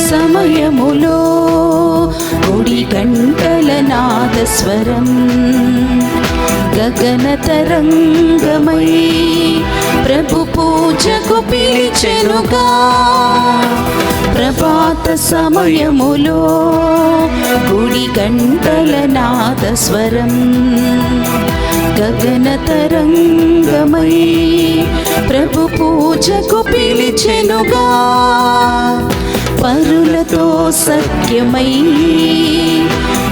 సమయములో గుడి గంటల నాదస్వరం గగన తరంగమై ప్రభు పూజకు పిలిచెనుగా. ప్రభాత సమయములో గుడి గంటల నాదస్వరం గగన తరంగమై ప్రభు పూజకు పిలిచెనుగా. పరులతో సఖ్యమై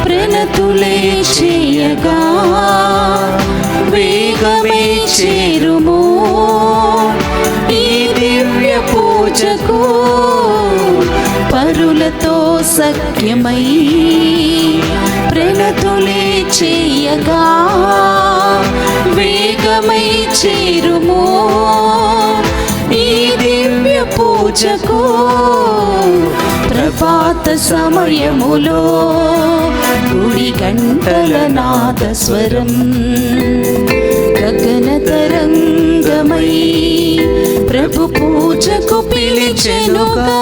ప్రణతులే చేయగా వేగమే చేరుము ఈ దివ్య పూజకు. పరులతో సఖ్యమై ప్రణతులే చేయగా వేగమై చేరుము ఈ దివ్య పూజకు. ప్రభాత సమయములో గుడి గంటల నాదస్వరం గగన తరంగమై ప్రభు పూజకు పిలిచెనుగా.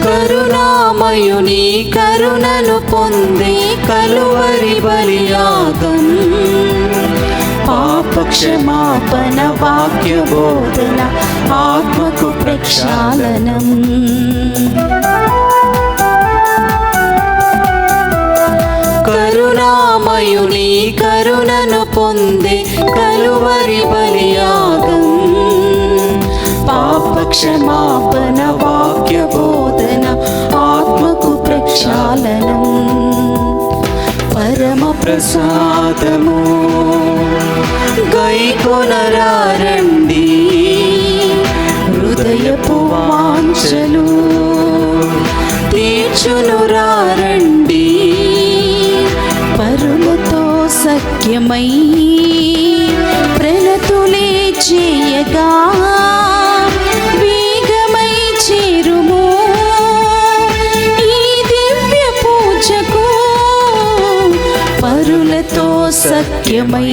కరుణామయుని కరుణను పొందే కలువరి బలియాగం పాపక్షమాపణ వాక్య బోధన ఆత్మకు ప్రక్షాళనం. కరుణామయుని కరుణను పొందే కలువరి బలియాగం పాపక్షమాపణ వాక్య బోధన ఆత్మకు ప్రక్షాళనం. పరమ ప్రసాదము గైకొనరారండి హృదయపు వాంఛలు తీర్చునురారండి. పరులతో సఖ్యమై ప్రణతులే చేయగా వేగమై చేరుము ఈ దివ్య పూజకు. పరులతో సఖ్యమై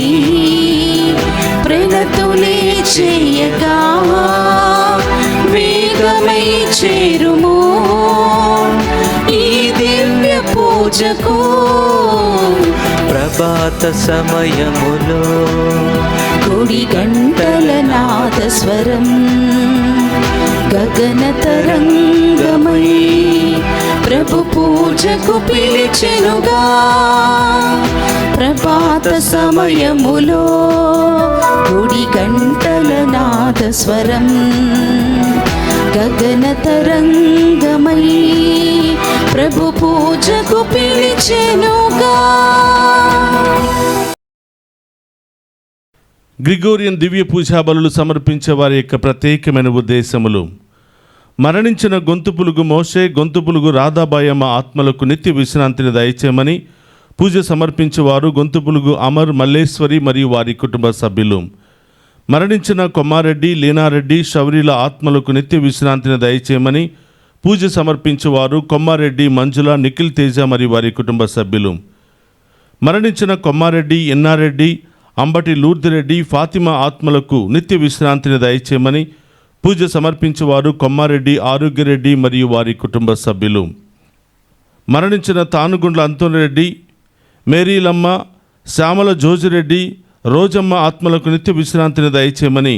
ప్రణతులే చేయగా వేగమై చేరుము ఈ దివ్య పూజకు. ప్రభాత సమయములో గుడి గంటల నాదస్వరం గగన తరంగమై ప్రభు పూజకు పిలిచెనుగా. ప్రభాత సమయములో గుడి గంటల నాదస్వరం గగన తరంగమై ప్రభు పూజకు పిలిచెనుగా. గ్రిగోరియన్ దివ్య పూజా బలులు సమర్పించే వారి యొక్క ప్రత్యేకమైన ఉద్దేశములు: మరణించిన గొంతుపులుగు మోషే, గొంతుపులుగు రాధాబాయమ్మ ఆత్మలకు నిత్య విశ్రాంతిని దయచేయమని పూజ సమర్పించేవారు గొంతుపులుగు అమర్, మల్లేశ్వరి మరియు వారి కుటుంబ సభ్యులు. మరణించిన కొమ్మారెడ్డి, లీనారెడ్డి, శౌరీల ఆత్మలకు నిత్య విశ్రాంతిని దయచేయమని పూజ సమర్పించేవారు కొమ్మారెడ్డి, మంజుల, నిఖిల్ తేజ మరియు వారి కుటుంబ సభ్యులు. మరణించిన కొమ్మారెడ్డి, ఎన్నారెడ్డి, అంబటి లూర్దిరెడ్డి, ఫాతిమా ఆత్మలకు నిత్య విశ్రాంతిని దయచేయమని పూజ సమర్పించేవారు కొమ్మారెడ్డి, ఆరోగ్యరెడ్డి మరియు వారి కుటుంబ సభ్యులు. మరణించిన తానుగుండ్ల అంతోనిరెడ్డి, మేరీలమ్మ, శ్యామల జోజిరెడ్డి, రోజమ్మ ఆత్మలకు నిత్య విశ్రాంతిని దయచేయమని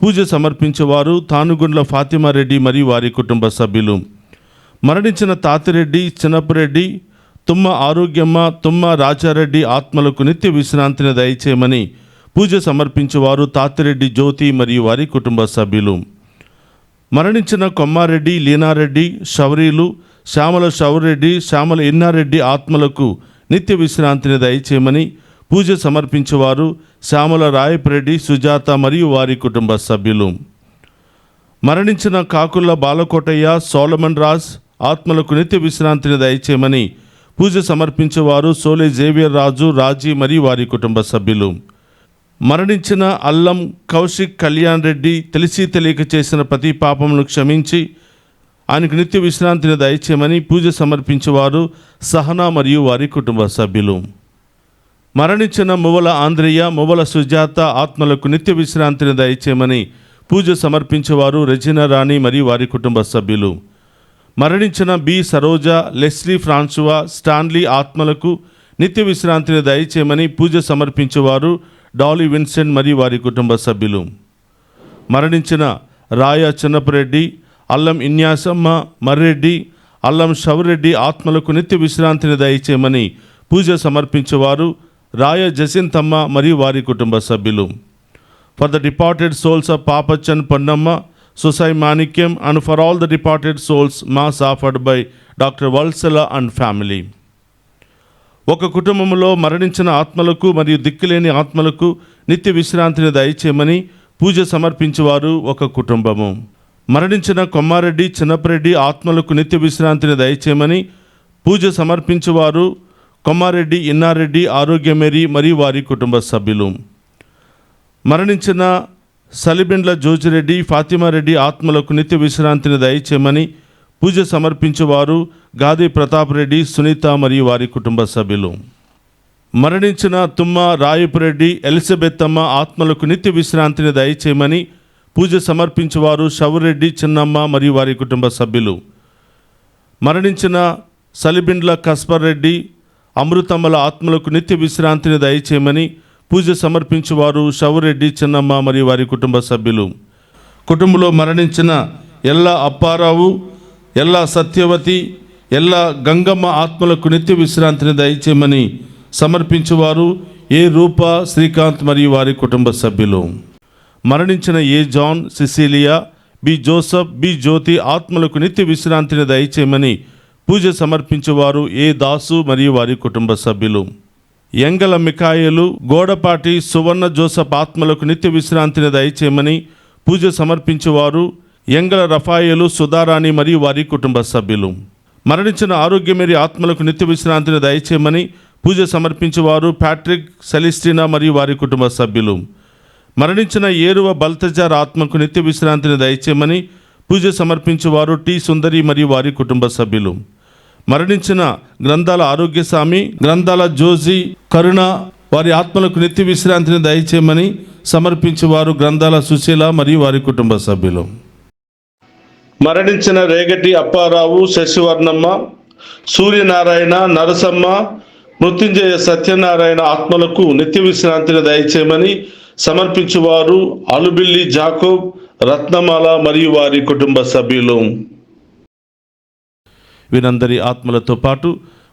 పూజ సమర్పించేవారు తానుగుండ్ల ఫాతిమారెడ్డి మరియు వారి కుటుంబ సభ్యులు. మరణించిన తాతిరెడ్డి, చిన్నపురెడ్డి, తుమ్మ ఆరోగ్యమ్మ, తుమ్మ రాజారెడ్డి ఆత్మలకు నిత్య విశ్రాంతిని దయచేయమని పూజ సమర్పించేవారు తాతిరెడ్డి జ్యోతి మరియు వారి కుటుంబ సభ్యులు. మరణించిన కొమ్మారెడ్డి, లీనారెడ్డి, శౌరీలు, శ్యామల శౌరెడ్డి, శ్యామల ఎన్నారెడ్డి ఆత్మలకు నిత్య విశ్రాంతిని దయచేయమని పూజ సమర్పించేవారు శ్యామల రాయపరెడ్డి, సుజాత మరియు వారి కుటుంబ సభ్యులు. మరణించిన కాకుల బాలకోటయ్య, సోలమన్ రాజ్ ఆత్మలకు నిత్య విశ్రాంతిని దయచేయమని పూజ సమర్పించేవారు సోలే జేవియర్ రాజు, రాజీ మరియు వారి కుటుంబ సభ్యులు. మరణించిన అల్లం కౌశిక్ కళ్యాణ్ రెడ్డి తెలిసి తెలియక చేసిన ప్రతి పాపమును క్షమించి ఆయనకు నిత్య విశ్రాంతిని దయచేయమని పూజ సమర్పించేవారు సహనా మరియు వారి కుటుంబ సభ్యులు. మరణించిన మువ్వల ఆంధ్రయ్య, మువ్వల సుజాత ఆత్మలకు నిత్య విశ్రాంతిని దయచేయమని పూజ సమర్పించేవారు రెజినా రాణి మరియు వారి కుటుంబ సభ్యులు. మరణించిన బి సరోజ, లెస్లీ ఫ్రాన్సువా, స్టాన్లీ ఆత్మలకు నిత్య విశ్రాంతిని దయచేయమని పూజ సమర్పించేవారు డాలీ విన్సెంట్ మరియు వారి కుటుంబ సభ్యులు. మరణించిన రాయ చిన్నపరెడ్డి, అల్లం ఇన్యాసమ్మ మర్రెడ్డి, అల్లం షవరెడ్డి ఆత్మలకు నిత్య విశ్రాంతిని దయచేయమని పూజ సమర్పించేవారు రాయ జసింతమ్మ మరియు వారి కుటుంబ సభ్యులు. For the departed souls of Pappachan Ponnamma, సొసై Manikyam and for all the departed souls mass offered by doctor Valsala and family. ఒక కుటుంబంలో మరణించిన ఆత్మలకు మరియు దిక్కులేని ఆత్మలకు నిత్య విశ్రాంతిని దయచేయమని పూజ సమర్పించేవారు ఒక కుటుంబము. మరణించిన కొమ్మారెడ్డి, చిన్నపరెడ్డి ఆత్మలకు నిత్య విశ్రాంతిని దయచేయమని పూజ సమర్పించేవారు కొమ్మారెడ్డి, ఇన్నారెడ్డి, ఆరోగ్యమేరి మరియు వారి కుటుంబ సభ్యులు. మరణించిన సలిబెండ్ల జోజిరెడ్డి, ఫాతిమారెడ్డి ఆత్మలకు నిత్య విశ్రాంతిని దయచేయమని పూజ సమర్పించేవారు గాది ప్రతాప్ రెడ్డి, సునీత మరియు వారి కుటుంబ సభ్యులు. మరణించిన తుమ్మ రాయపురెడ్డి, ఎలిజబెత్తమ్మ ఆత్మలకు నిత్య విశ్రాంతిని దయచేయమని పూజ సమర్పించేవారు షవురెడ్డి, చిన్నమ్మ మరియు వారి కుటుంబ సభ్యులు. మరణించిన సలిబిండ్ల కస్పర్ రెడ్డి, అమృతమ్మల ఆత్మలకు నిత్య విశ్రాంతిని దయచేయమని పూజ సమర్పించేవారు షవురెడ్డి, చిన్నమ్మ మరియు వారి కుటుంబ సభ్యులు. కుటుంబంలో మరణించిన ఎల్లా అప్పారావు, ఎల్లా సత్యవతి, ఎల్లా గంగమ్మ ఆత్మలకు నిత్య విశ్రాంతిని దయచేయమని సమర్పించేవారు ఏ రూప, శ్రీకాంత్ మరియు వారి కుటుంబ సభ్యులు. మరణించిన A John, Cecilia, B Joseph, B Jyothi ఆత్మలకు నిత్య విశ్రాంతిని దయచేయమని పూజ సమర్పించేవారు ఏ దాసు మరియు వారి కుటుంబ సభ్యులు. ఎంగల మికాయలు, గోడపాటి సువర్ణ జోసఫ్ ఆత్మలకు నిత్య విశ్రాంతిని దయచేయమని పూజ సమర్పించేవారు ఎంగల రఫాయలు, సుధారాణి మరియు వారి కుటుంబ సభ్యులు. మరణించిన ఆరోగ్యమేరి ఆత్మలకు నిత్య విశ్రాంతిని దయచేయమని పూజ సమర్పించేవారు ప్యాట్రిక్, సెలిస్టినా మరియు వారి కుటుంబ సభ్యులు. మరణించిన ఏరువ బల్తజార్ ఆత్మకు నిత్య విశ్రాంతిని దయచేయమని పూజ సమర్పించేవారు టి సుందరి మరియు వారి కుటుంబ సభ్యులు. మరణించిన గ్రంథాల ఆరోగ్యస్వామి, గ్రంథాల జోజీ, కరుణ వారి ఆత్మలకు నిత్య విశ్రాంతిని దయచేయమని సమర్పించేవారు గ్రంథాల సుశీల మరియు వారి కుటుంబ సభ్యులు. మరణించిన రేగటి అప్పారావు, శశివర్ణమ్మ, సూర్యనారాయణ, నరసమ్మ, మృత్యుంజయ సత్యనారాయణ ఆత్మలకు నిత్య విశ్రాంతిని దయచేయమని సమర్పించేవారు అలుబిల్లి జాకోబ్, రత్నమాల మరియు వారి కుటుంబ సభ్యులు. వీరందరి ఆత్మలతో పాటు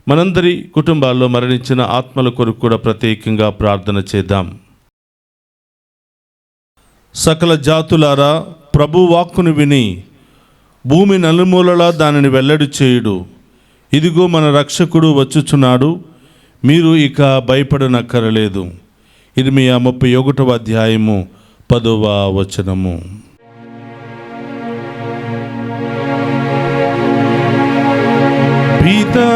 మనందరి కుటుంబాల్లో మరణించిన ఆత్మల కొరకు కూడా ప్రత్యేకంగా ప్రార్థన చేద్దాం. సకల జాతులారా, ప్రభు వాక్కును విని భూమి నలుమూలలా దానిని వెల్లడి చేయుడు. ఇదిగో మన రక్షకుడు వచ్చుచున్నాడు, మీరు ఇక భయపడనక్కరలేదు. ఇర్మియా 31వ అధ్యాయము 10వ వచనము. పితా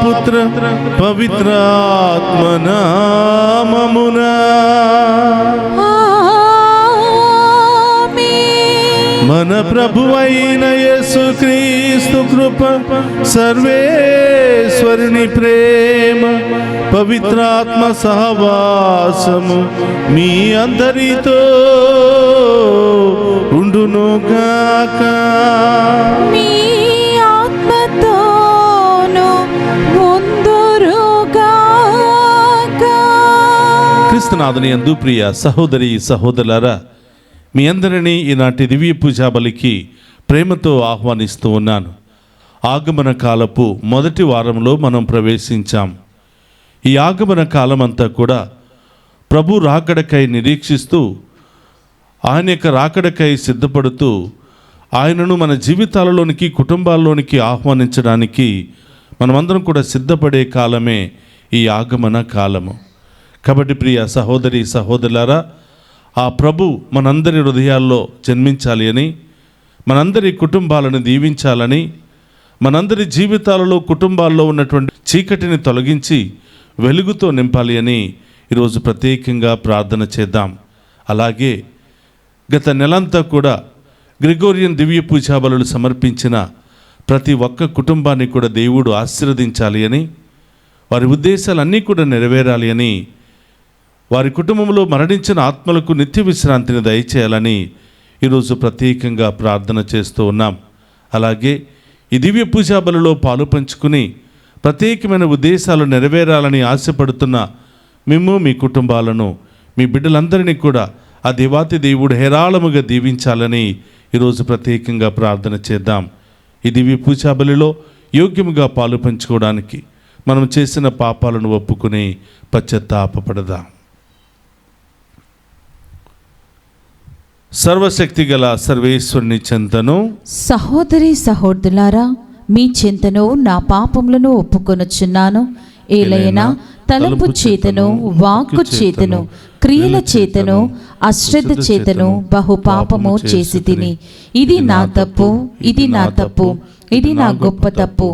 పుత్ర పవిత్రాత్మ నామమునా మన ప్రభువైన యేసుక్రీస్తు కృప, సర్వేశ్వరుని ప్రేమ, పవిత్రాత్మ సహవాసము మీ అందరితో ఉండునుగాక. క్రీస్తునాథుని యందు ప్రియ సహోదరి సహోదరులారా, మీ అందరినీ ఈనాటి దివ్య పూజా బలికి ప్రేమతో ఆహ్వానిస్తూ ఉన్నాను. ఆగమన కాలపు మొదటి వారంలో మనం ప్రవేశించాం. ఈ ఆగమన కాలం అంతా కూడా ప్రభు రాకడకై నిరీక్షిస్తూ, ఆయన యొక్క రాకడకై సిద్ధపడుతూ, ఆయనను మన జీవితాలలోనికి, కుటుంబాల్లోనికి ఆహ్వానించడానికి మనమందరం కూడా సిద్ధపడే కాలమే ఈ ఆగమన కాలము. కాబట్టి ప్రియ సహోదరి సహోదరులారా, ఆ ప్రభు మనందరి హృదయాల్లో జన్మించాలి అని, మనందరి కుటుంబాలను దీవించాలని, మనందరి జీవితాలలో కుటుంబాల్లో ఉన్నటువంటి చీకటిని తొలగించి వెలుగుతో నింపాలి అని ఈరోజు ప్రత్యేకంగా ప్రార్థన చేద్దాం. అలాగే గత నెలంతా కూడా గ్రిగోరియన్ దివ్య పూజా బలులు సమర్పించిన ప్రతి ఒక్క కుటుంబాన్ని కూడా దేవుడు ఆశీర్వదించాలి అని, వారి ఉద్దేశాలన్నీ కూడా నెరవేరాలి అని, వారి కుటుంబంలో మరణించిన ఆత్మలకు నిత్య విశ్రాంతిని దయచేయాలని ఈరోజు ప్రత్యేకంగా ప్రార్థన చేస్తూ ఉన్నాం. అలాగే ఈ దివ్య పూజా బలిలో పాలు పంచుకుని ప్రత్యేకమైన ఉద్దేశాలు నెరవేరాలని ఆశపడుతున్న మేము, మీ కుటుంబాలను, మీ బిడ్డలందరినీ కూడా ఆ దేవాతి దేవుడు హేరాళముగా దీవించాలని ఈరోజు ప్రత్యేకంగా ప్రార్థన చేద్దాం. ఈ దివ్య పూజా బలిలో యోగ్యముగా పాలు పంచుకోవడానికి మనం చేసిన పాపాలను ఒప్పుకుని పశ్చాత్తాపపడదాం. సర్వశక్తి గల సర్వేశ్వరుని చెంతను, సహోదరి సహోదరులారా, మీ చింతను నా పాపములను ఒప్పుకొనుచున్నాను. ఏలైనా తలంపు చేతను, వాక్కు చేతను, క్రియల చేతను, అశ్రద్ధ చేతను బహు పాపము చేసి తిని, ఇది నా తప్పు, ఇది నా తప్పు, ఇది నా గొప్ప తప్పు.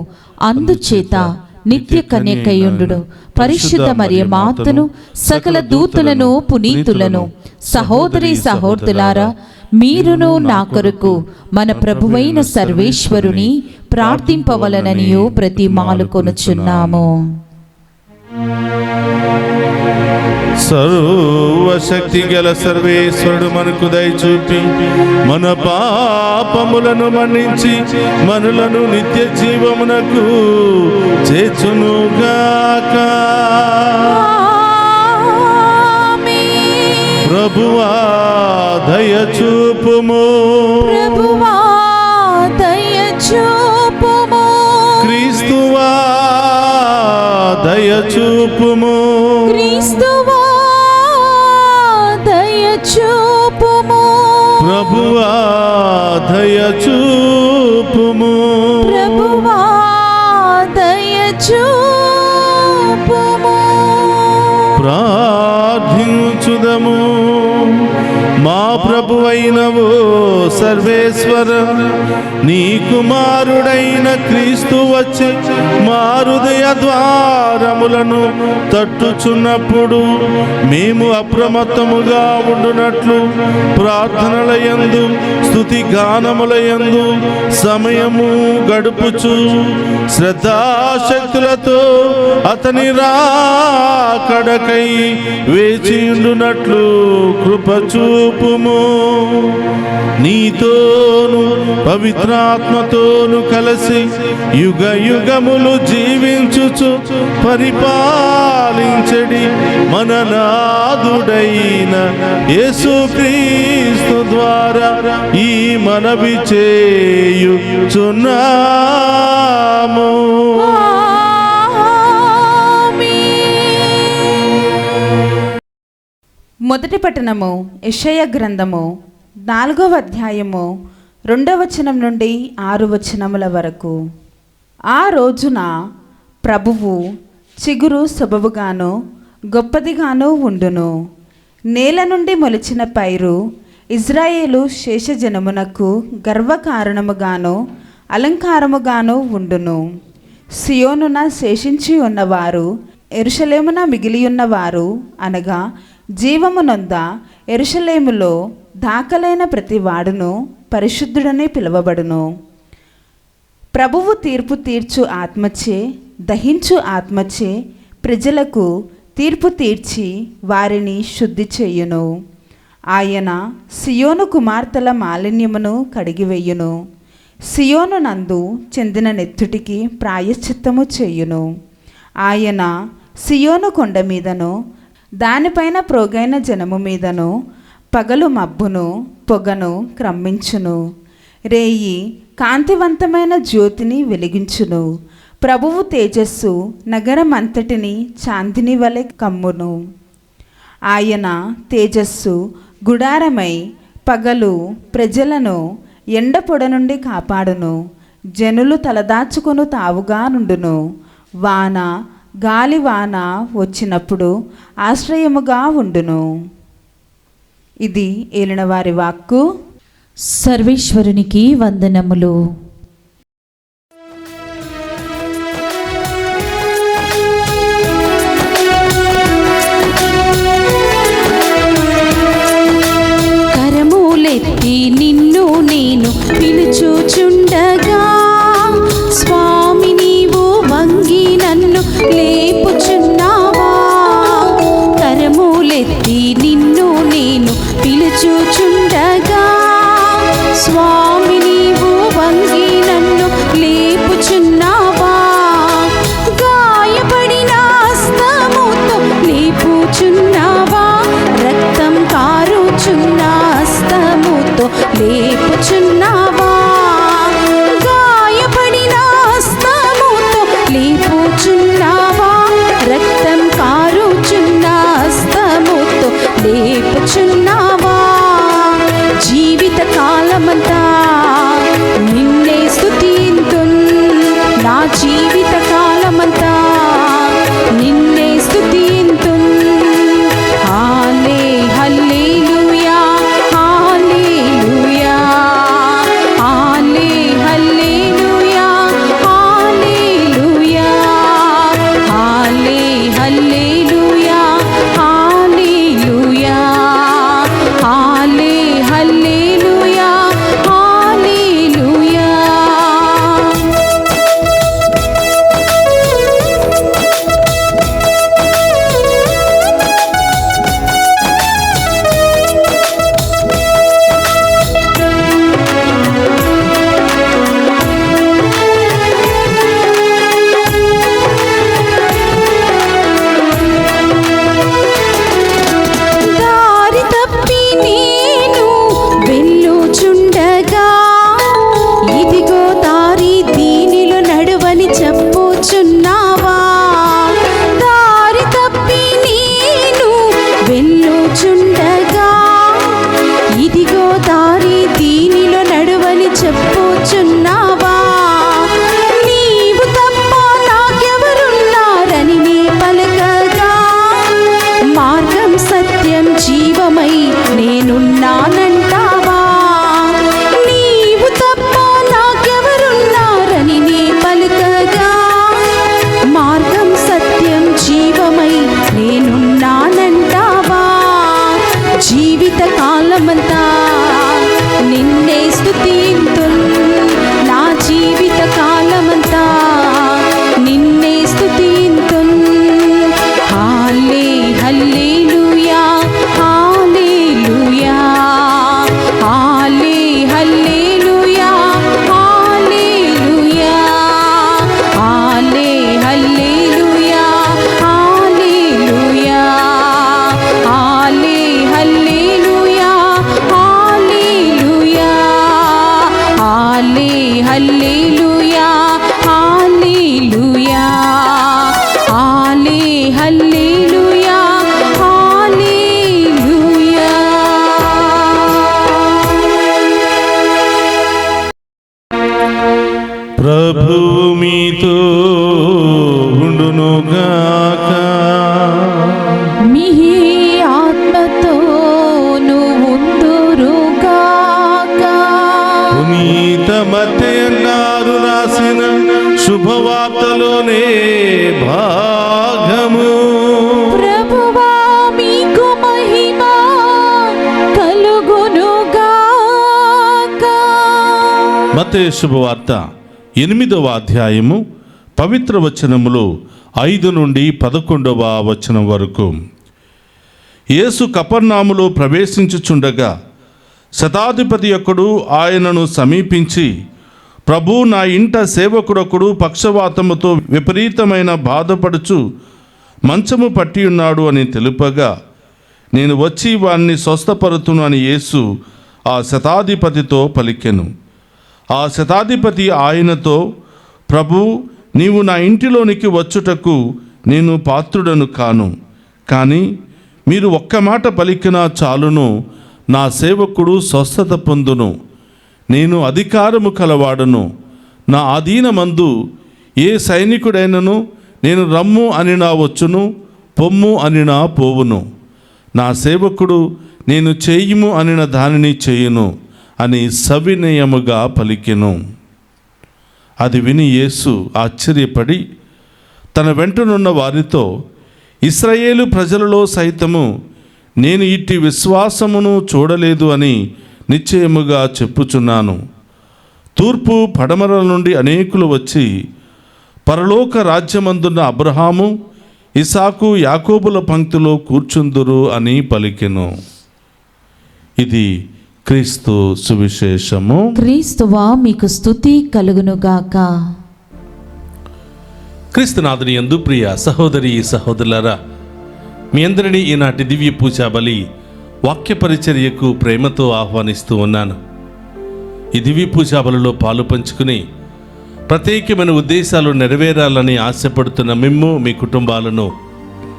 అందుచేత నిత్య కన్యకయుండు పరిశుద్ధ మరియ మాతను, సకల దూతలను, పునీతులను, సహోదరి సహోదరులారా, మీరును నా కొరకు మన ప్రభువైన సర్వేశ్వరుని ప్రార్థింపవలననియో ప్రతిమాలు కొనుచున్నాము. సర్వశక్తి గల సర్వేశ్వరుడు మనకు దయచూపి మన పాపములను మన్నించి మనలను నిత్య జీవమునకు చేర్చునుగాక. ప్రభువా దయచూపుము, ప్రభువా దయచూపుము, క్రీస్తువా దయచూపుము, క్రీస్తువా దయచూపుము, ప్రభువా దయచూపుము, ప్రభువా దయచూపుము. ప్రార్థించుదము. మా ప్రభువైనవో సర్వేశ్వర, నీ కుమారుడైన క్రీస్తు వచ్చి మా హృదయ ద్వారములను తట్టుచున్నప్పుడు మేము అప్రమత్తముగా ఉండునట్లు ప్రార్థనలయందు, స్తుతి గానములయందు సమయము గడుపుచు శ్రద్ధాశక్తులతో అతని రాకడకై వేచియుండునట్లు కృప చూపుము. నీతోను పవిత్రాత్మతోను కలిసి యుగ యుగములు జీవించుచు పరిపాలించడి మన నాథుడైన యేసుక్రీస్తు ద్వారా ఈ మనవి చేయుచున్నాము. మొదటి పట్టణము యెషయా గ్రంథము 4వ అధ్యాయము 2వ వచనం నుండి 6వ వచనముల వరకు. ఆ రోజున ప్రభువు చిగురు శుభవుగాను గొప్పదిగాను ఉండును. నేల నుండి మొలిచిన పైరు ఇజ్రాయేలు శేషజనమునకు గర్వకారణముగాను అలంకారముగాను ఉండును. సియోనున శేషించి ఉన్నవారు, యెరూషలేమున మిగిలియున్నవారు, అనగా జీవమునంద యెరూషలేములో దాఖలైన ప్రతి వాడును పరిశుద్ధుడని పిలువబడును. ప్రభువు తీర్పు తీర్చు ఆత్మచే, దహించు ఆత్మచే ప్రజలకు తీర్పు తీర్చి వారిని శుద్ధి చేయును. ఆయన సియోను కుమార్తెల మాలిన్యమును కడిగివేయును. సియోను నందు చెందిన నెత్తుటికి ప్రాయశ్చిత్తము చేయును. ఆయన సియోను కొండ మీదను, దానిపైన ప్రోగైన జనము మీదను పగలు మబ్బును పొగను క్రమ్మించును. రేయి కాంతివంతమైన జ్యోతిని వెలిగించును. ప్రభువు తేజస్సు నగరమంతటిని చాందిని వలె కమ్మును. ఆయన తేజస్సు గుడారమై పగలు ప్రజలను ఎండ పొడ నుండి కాపాడును. జనులు తలదాచుకొను తావుగా నుండును. వాన గాలివాన వచ్చినప్పుడు ఆశ్రయముగా ఉండును. ఇది ఏలినవారి వాక్కు. సర్వేశ్వరునికి వందనములు. మత్తయి శుభవార్త 8వ అధ్యాయము పవిత్ర వచనములు 5 నుండి 11వ వచనం వరకు. యేసు కపర్నాములో ప్రవేశించుచుండగా శతాధిపతి ఒకడు ఆయనను సమీపించి, ప్రభు, నా ఇంట సేవకుడొకడు పక్షవాతముతో విపరీతమైన బాధపడుచు మంచము పట్టి ఉన్నాడు అని తెలుపగా, నేను వచ్చి వాణ్ణి స్వస్థపరుతును అని యేసు ఆ శతాధిపతితో పలికెను. ఆ శతాధిపతి ఆయనతో, ప్రభు, నీవు నా ఇంటిలోనికి వచ్చుటకు నేను పాత్రుడను కాను, కానీ మీరు ఒక్క మాట పలికినా చాలును, నా సేవకుడు స్వస్థత పొందును. నేను అధికారము కలవాడను. నా ఆధీనమందు ఏ సైనికుడైనను నేను రమ్ము అనినా వచ్చును, పొమ్ము అనినా పోవును. నా సేవకుడు నేను చేయుము అనిన దానిని చేయును అని సవినయముగా పలికెను. అది విని యేసు ఆశ్చర్యపడి తన వెంటనున్న వారితో, ఇశ్రాయేలు ప్రజలలో సైతము నేను ఇట్టి విశ్వాసమును చూడలేదు అని నిశ్చయముగా చెప్పుచున్నాను. తూర్పు పడమరల నుండి అనేకులు వచ్చి పరలోక రాజ్యమందున్న అబ్రహాము, ఇసాకు, యాకోబుల పంక్తిలో కూర్చుందురు అని పలికెను. ఇది క్రీస్తు సువిశేషము. క్రీస్తువా మీకు స్తుతి కలుగునుగాక. క్రీస్తునాథుని యందు ప్రియ సహోదరి సహోదరులారా, మీ అందరినీ ఈనాటి దివ్య పూజా బలి వాక్య పరిచర్యకు ప్రేమతో ఆహ్వానిస్తూ ఉన్నాను. ఈ దివ్య పూజా బలిలో పాలు పంచుకుని ప్రత్యేకమైన ఉద్దేశాలు నెరవేరాలని ఆశపడుతున్న మిమ్ము, మీ కుటుంబాలను,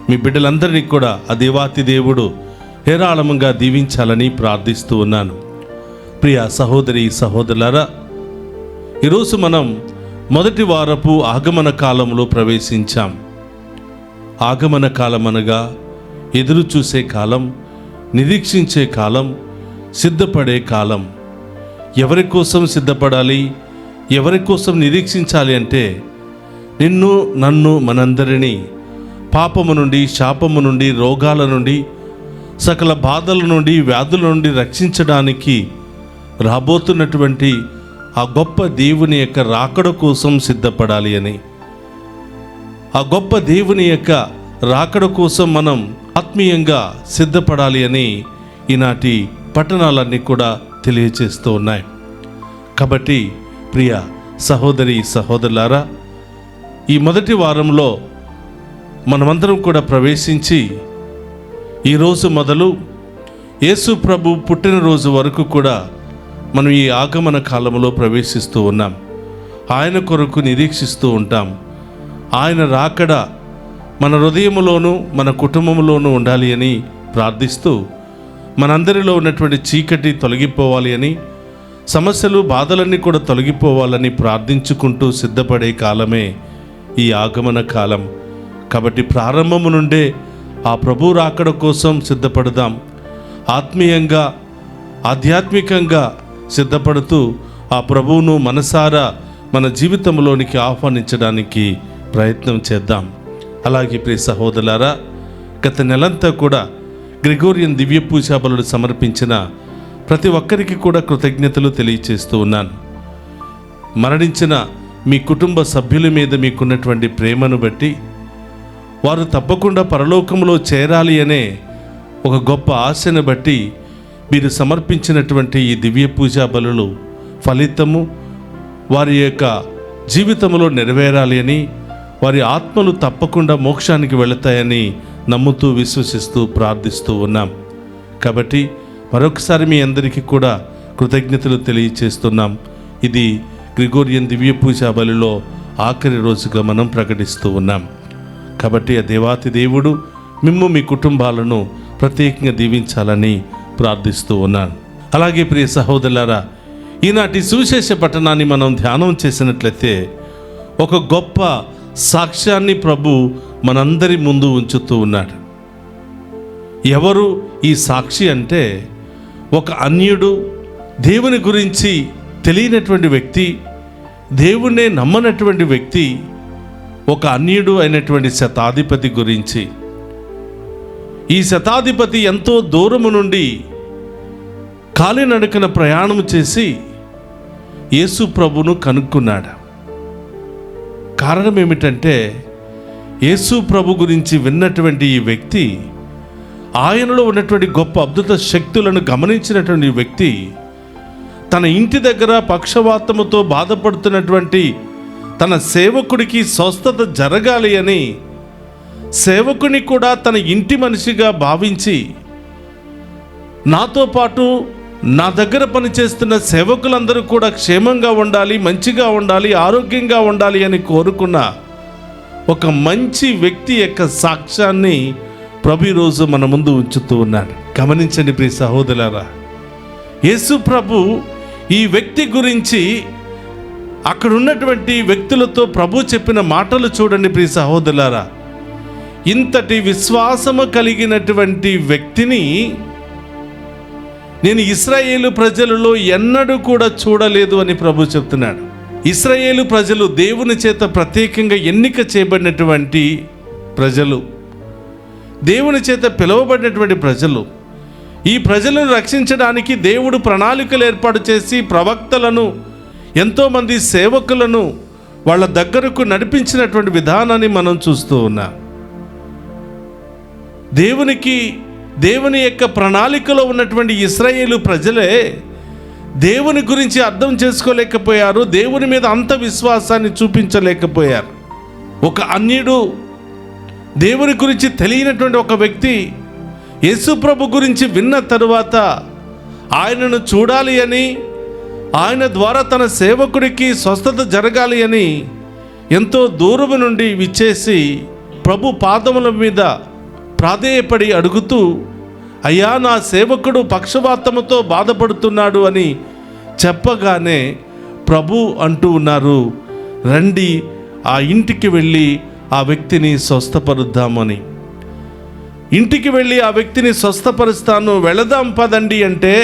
మీ బిడ్డలందరినీ కూడా ఆ దేవాతి దేవుడు హేరాళముగా దీవించాలని ప్రార్థిస్తూ ఉన్నాను. ప్రియ సహోదరి సహోదరులారా, ఈరోజు మనం మొదటి వారపు ఆగమన కాలంలో ప్రవేశించాం. ఆగమన కాలం అనగా ఎదురు చూసే కాలం, నిరీక్షించే కాలం, సిద్ధపడే కాలం. ఎవరి కోసం సిద్ధపడాలి, ఎవరి కోసం నిరీక్షించాలి అంటే, నిన్ను, నన్ను, మనందరినీ పాపము నుండి, శాపము నుండి, రోగాల నుండి, సకల బాధల నుండి, వ్యాధుల నుండి రక్షించడానికి రాబోతున్నటువంటి ఆ గొప్ప దేవుని యొక్క రాకడ కోసం సిద్ధపడాలి అని, ఆ గొప్ప దేవుని యొక్క రాకడ కోసం మనం ఆత్మీయంగా సిద్ధపడాలి అని ఈనాటి పట్టణాలన్నీ కూడా తెలియచేస్తూ ఉన్నాయి. కాబట్టి ప్రియ సహోదరి సహోదరులారా, ఈ మొదటి వారంలో మనమందరం కూడా ప్రవేశించి ఈరోజు మొదలు యేసు ప్రభు పుట్టినరోజు వరకు కూడా మనం ఈ ఆగమన కాలంలో ప్రవేశిస్తూ ఉన్నాం. ఆయన కొరకు నిరీక్షిస్తూ ఉంటాం. ఆయన రాకడ మన హృదయములోనూ మన కుటుంబంలోనూ ఉండాలి అని ప్రార్థిస్తూ, మనందరిలో ఉన్నటువంటి చీకటి తొలగిపోవాలి అని, సమస్యలు బాధలన్నీ కూడా తొలగిపోవాలని ప్రార్థించుకుంటూ సిద్ధపడే కాలమే ఈ ఆగమన కాలం. కాబట్టి ప్రారంభము నుండే ఆ ప్రభు రాకడ కోసం సిద్ధపడదాం. ఆత్మీయంగా, ఆధ్యాత్మికంగా సిద్ధపడుతూ ఆ ప్రభువును మనసారా మన జీవితంలోనికి ఆహ్వానించడానికి ప్రయత్నం చేద్దాం. అలాగే ప్రియ సహోదరులారా, గత నెలంతా కూడా గ్రెగోరియన్ దివ్య పూజా బలులు సమర్పించిన ప్రతి ఒక్కరికి కూడా కృతజ్ఞతలు తెలియచేస్తూ ఉన్నాను. మరణించిన మీ కుటుంబ సభ్యుల మీద మీకున్నటువంటి ప్రేమను బట్టి, వారు తప్పకుండా పరలోకంలో చేరాలి అనే ఒక గొప్ప ఆశను బట్టి మీరు సమర్పించినటువంటి ఈ దివ్య పూజా బలులు ఫలితము వారి యొక్క జీవితంలో నెరవేరాలి అని, వారి ఆత్మలు తప్పకుండా మోక్షానికి వెళతాయని నమ్ముతూ, విశ్వసిస్తూ, ప్రార్థిస్తూ ఉన్నాం. కాబట్టి మరొకసారి మీ అందరికీ కూడా కృతజ్ఞతలు తెలియచేస్తున్నాం. ఇది గ్రెగోరియన్ దివ్య పూజా బలిలో ఆఖరి రోజుగా మనం ప్రకటిస్తూ ఉన్నాం. కాబట్టి ఆ దేవాతి దేవుడు మిమ్ము, మీ కుటుంబాలను ప్రత్యేకంగా దీవించాలని ప్రార్థిస్తూ ఉన్నాను. అలాగే ప్రియ సహోదరులారా, ఈనాటి సువిశేష పట్టణాన్ని మనం ధ్యానం చేసినట్లయితే ఒక గొప్ప సాక్ష్యాన్ని ప్రభు మనందరి ముందు ఉంచుతూ ఉన్నాడు. ఎవరు ఈ సాక్షి అంటే, ఒక అన్యుడు, దేవుని గురించి తెలియనటువంటి వ్యక్తి, దేవుణ్ణే నమ్మనటువంటి వ్యక్తి, ఒక అన్యుడు అయినటువంటి శతాధిపతి గురించి. ఈ శతాధిపతి ఎంతో దూరము నుండి కాలినడకన ప్రయాణం చేసి యేసు ప్రభును కనుక్కున్నాడు. కారణం ఏమిటంటే యేసు ప్రభు గురించి విన్నటువంటి ఈ వ్యక్తి, ఆయనలో ఉన్నటువంటి గొప్ప అద్భుత శక్తులను గమనించినటువంటి వ్యక్తి తన ఇంటి దగ్గర పక్షవాతముతో బాధపడుతున్నటువంటి తన సేవకుడికి స్వస్థత జరగాలి అని సేవకుని కూడా తన ఇంటి మనిషిగా భావించి, నాతో పాటు నా దగ్గర పనిచేస్తున్న సేవకులందరూ కూడా క్షేమంగా ఉండాలి, మంచిగా ఉండాలి, ఆరోగ్యంగా ఉండాలి అని కోరుకున్న ఒక మంచి వ్యక్తి యొక్క సాక్ష్యాన్ని ప్రభు ఈరోజు మన ముందు ఉంచుతూ ఉన్నాడు. గమనించండి ప్రియ సహోదరులారా, యేసు ప్రభు ఈ వ్యక్తి గురించి అక్కడ ఉన్నటువంటి వ్యక్తులతో ప్రభు చెప్పిన మాటలు చూడండి ప్రియ సహోదరులారా. ఇంతటి విశ్వాసము కలిగినటువంటి వ్యక్తిని నేను ఇశ్రాయేలు ప్రజలలో ఎన్నడూ కూడా చూడలేదు అని ప్రభు చెప్తున్నాడు. ఇశ్రాయేలు ప్రజలు దేవుని చేత ప్రత్యేకంగా ఎన్నిక చేయబడినటువంటి ప్రజలు, దేవుని చేత పిలువబడినటువంటి ప్రజలు. ఈ ప్రజలను రక్షించడానికి దేవుడు ప్రణాళికలు ఏర్పాటు చేసి ప్రవక్తలను, ఎంతోమంది సేవకులను వాళ్ళ దగ్గరకు నడిపించినటువంటి విధానాన్ని మనం చూస్తూ ఉన్నాం. దేవుని యొక్క ప్రణాళికలో ఉన్నటువంటి ఇశ్రాయేలు ప్రజలే దేవుని గురించి అర్థం చేసుకోలేకపోయారు, దేవుని మీద అంత విశ్వాసాన్ని చూపించలేకపోయారు. ఒక అన్యుడు, దేవుని గురించి తెలియనటువంటి ఒక వ్యక్తి యేసు ప్రభు గురించి విన్న తరువాత ఆయనను చూడాలి అని, ఆయన ద్వారా తన సేవకుడికి స్వస్థత జరగాలి అని ఎంతో దూరం నుండి విచ్చేసి ప్రభు పాదముల మీద ప్రాధేయపడి అడుగుతూ, అయ్యా నా సేవకుడు పక్షవాతముతో బాధపడుతున్నాడు అని చెప్పగానే ప్రభు అంటూ ఉన్నారు, రండి ఆ ఇంటికి వెళ్ళి ఆ వ్యక్తిని స్వస్థపరుద్దామని. ఇంటికి వెళ్ళి ఆ వ్యక్తిని స్వస్థపరుస్తాను, వెళదాం పదండి అంటే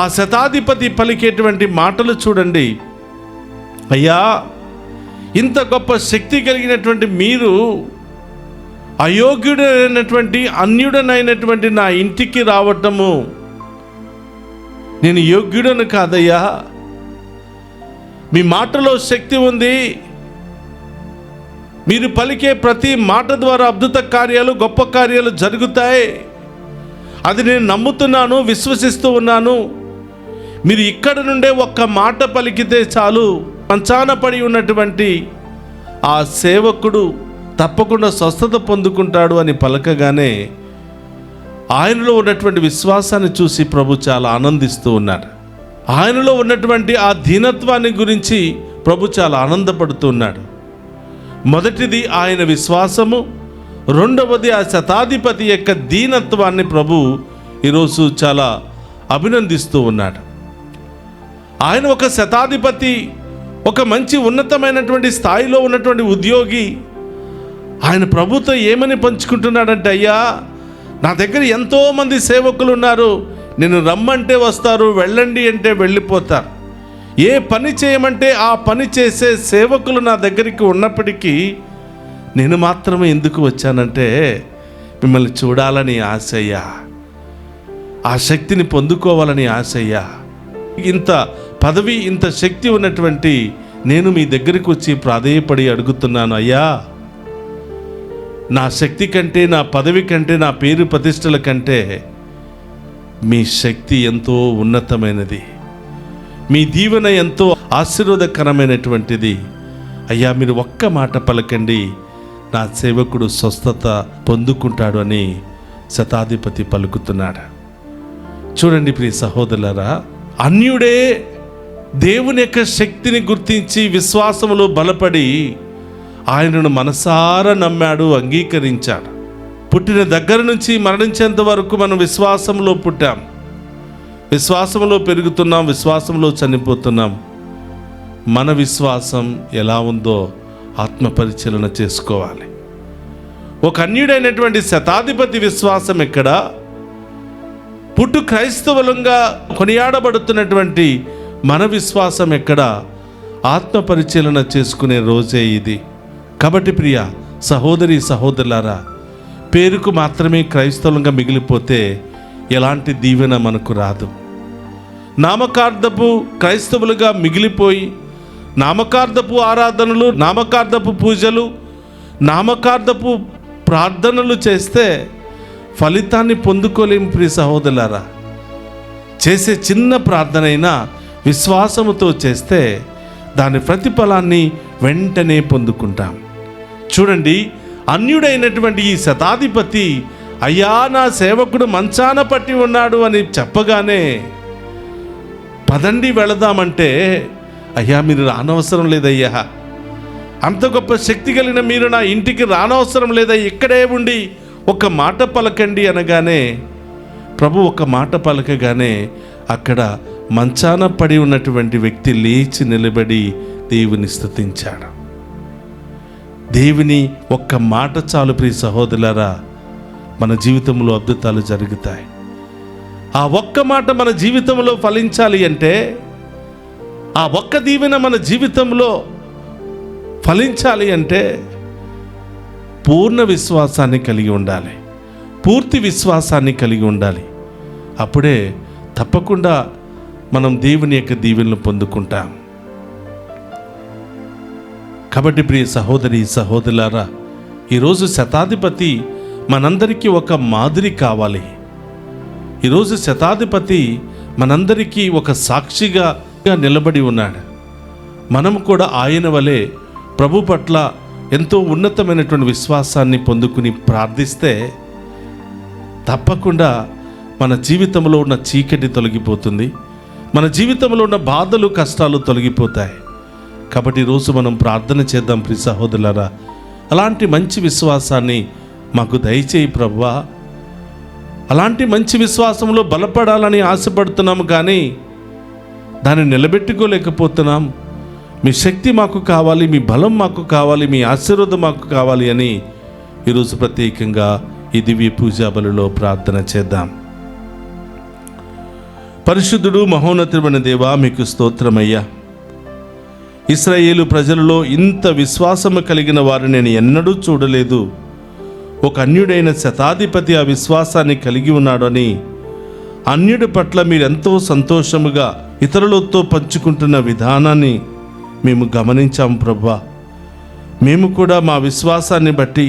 ఆ శతాధిపతి పలికేటువంటి మాటలు చూడండి. అయ్యా, ఇంత గొప్ప శక్తి కలిగినటువంటి మీరు అయోగ్యుడైనటువంటి అన్యుడనైనటువంటి నా ఇంటికి రావటము నేను యోగ్యుడను కాదయ్యా. మీ మాటలో శక్తి ఉంది, మీరు పలికే ప్రతి మాట ద్వారా అద్భుత కార్యాలు, గొప్ప కార్యాలు జరుగుతాయి. అది నేను నమ్ముతున్నాను, విశ్వసిస్తూ ఉన్నాను. మీరు ఇక్కడ నుండే ఒక్క మాట పలికితే చాలు, మంచాన పడి ఉన్నటువంటి ఆ సేవకుడు తప్పకుండా స్వస్థత పొందుకుంటాడు అని పలకగానే ఆయనలో ఉన్నటువంటి విశ్వాసాన్ని చూసి ప్రభు చాలా ఆనందిస్తూ ఉన్నాడు. ఆయనలో ఉన్నటువంటి ఆ దీనత్వాన్ని గురించి ప్రభు చాలా ఆనందపడుతూ ఉన్నాడు. మొదటిది ఆయన విశ్వాసము, రెండవది ఆ శతాధిపతి యొక్క దీనత్వాన్ని ప్రభు ఈరోజు చాలా అభినందిస్తూ ఉన్నాడు. ఆయన ఒక శతాధిపతి, ఒక మంచి ఉన్నతమైనటువంటి స్థాయిలో ఉన్నటువంటి ఉద్యోగి. ఆయన ప్రభుతో ఏమని పంచుకుంటున్నాడంటే, అయ్యా నా దగ్గర ఎంతోమంది సేవకులు ఉన్నారు, నేను రమ్మంటే వస్తారు, వెళ్ళండి అంటే వెళ్ళిపోతారు. ఏ పని చేయమంటే ఆ పని చేసే సేవకులు నా దగ్గరికి ఉన్నప్పటికీ నేను మాత్రమే ఎందుకు వచ్చానంటే మిమ్మల్ని చూడాలని ఆశయ్యా, ఆ శక్తిని పొందుకోవాలని ఆశయ్యా. ఇంత పదవి, ఇంత శక్తి ఉన్నటువంటి నేను మీ దగ్గరికి వచ్చి ప్రాధేయపడి అడుగుతున్నాను, అయ్యా నా శక్తి కంటే, నా పదవి కంటే, నా పేరు ప్రతిష్టల కంటే మీ శక్తి ఎంతో ఉన్నతమైనది, మీ దీవెన ఎంతో ఆశీర్వాదకరమైనటువంటిది. అయ్యా మీరు ఒక్క మాట పలకండి, నా సేవకుడు స్వస్థత పొందుకుంటాడు అని శతాధిపతి పలుకుతున్నాడు. చూడండి ప్రియ సహోదరులారా, అన్యుడే దేవుని యొక్క శక్తిని గుర్తించి విశ్వాసములో బలపడి ఆయనను మనసారా నమ్మాడు, అంగీకరించాడు. పుట్టిన దగ్గర నుంచి మరణించేంత వరకు మనం విశ్వాసంలో పుట్టాం, విశ్వాసంలో పెరుగుతున్నాం, విశ్వాసంలో చనిపోతున్నాం. మన విశ్వాసం ఎలా ఉందో ఆత్మపరిశీలన చేసుకోవాలి. ఒక అన్యుడైనటువంటి శతాధిపతి విశ్వాసం ఎక్కడ, పుట్టు క్రైస్తవులంగా కొనియాడబడుతున్నటువంటి మన విశ్వాసం ఎక్కడ, ఆత్మపరిశీలన చేసుకునే రోజే ఇది. కాబట్టి ప్రియ సహోదరి సహోదరులారా, పేరుకు మాత్రమే క్రైస్తవులంగా మిగిలిపోతే ఎలాంటి దీవెన మనకు రాదు. నామకార్థపు క్రైస్తవులుగా మిగిలిపోయి నామకార్థపు ఆరాధనలు, నామకార్థపు పూజలు, నామకార్థపు ప్రార్థనలు చేస్తే ఫలితాన్ని పొందుకోలేము. ప్రియ సహోదరులారా, చేసే చిన్న ప్రార్థనైనా విశ్వాసముతో చేస్తే దాని ప్రతిఫలాన్ని వెంటనే పొందుకుంటాం. చూడండి, అన్యుడైనటువంటి ఈ శతాధిపతి అయ్యా నా సేవకుడు మంచాన పట్టి ఉన్నాడు అని చెప్పగానే పదండి వెళదామంటే, అయ్యా మీరు రానవసరం లేదయ్యా, అంత గొప్ప శక్తి కలిగిన మీరు నా ఇంటికి రానవసరం లేదా, ఇక్కడే ఉండి ఒక మాట పలకండి అనగానే ప్రభు ఒక మాట పలకగానే అక్కడ మంచాన పడి ఉన్నటువంటి వ్యక్తి లేచి నిలబడి దేవుని స్తుతించాడు. దేవుని ఒక్క మాట చాలు ప్రియ సహోదరులారా, మన జీవితంలో అద్భుతాలు జరుగుతాయి. ఆ ఒక్క మాట మన జీవితంలో ఫలించాలి అంటే, ఆ ఒక్క దీవెన మన జీవితంలో ఫలించాలి అంటే పూర్ణ విశ్వాసాన్ని కలిగి ఉండాలి, పూర్తి విశ్వాసాన్ని కలిగి ఉండాలి. అప్పుడే తప్పకుండా మనం దేవుని యొక్క దీవెనలు పొందుకుంటాం. కాబట్టి ప్రియ సహోదరి సహోదరులారా, ఈరోజు శతాధిపతి మనందరికీ ఒక మాదిరి కావాలి. ఈరోజు శతాధిపతి మనందరికీ ఒక సాక్షిగా నిలబడి ఉన్నాడు. మనం కూడా ఆయన వలె ప్రభు పట్ల ఎంతో ఉన్నతమైనటువంటి విశ్వాసాన్ని పొందుకుని ప్రార్థిస్తే తప్పకుండా మన జీవితంలో ఉన్న చీకటి తొలగిపోతుంది, మన జీవితంలో ఉన్న బాధలు కష్టాలు తొలగిపోతాయి. కాబట్టి ఈరోజు మనం ప్రార్థన చేద్దాం ప్రియ సహోదరులారా. అలాంటి మంచి విశ్వాసాన్ని మాకు దయచేయి ప్రభువా. అలాంటి మంచి విశ్వాసంలో బలపడాలని ఆశపడుతున్నాము, కానీ దాన్ని నిలబెట్టుకోలేకపోతున్నాం. మీ శక్తి మాకు కావాలి, మీ బలం మాకు కావాలి, మీ ఆశీర్వాదం మాకు కావాలి అని ఈరోజు ప్రత్యేకంగా ఈ దివ్య పూజా బలిలో ప్రార్థన చేద్దాం. పరిశుద్ధుడు మహోన్నతుడైన దేవా, మీకు స్తోత్రమయ్యా. ఇశ్రాయేలు ప్రజలలో ఇంత విశ్వాసము కలిగిన వారిని నేను ఎన్నడూ చూడలేదు. ఒక అన్యుడైన శతాధిపతి ఆ విశ్వాసాన్ని కలిగి ఉన్నాడని, అన్యుడి పట్ల మీరెంతో సంతోషముగా ఇతరులతో పంచుకుంటున్న విధానాన్ని మేము గమనించాము ప్రభువా. మేము కూడా మా విశ్వాసాన్ని బట్టి,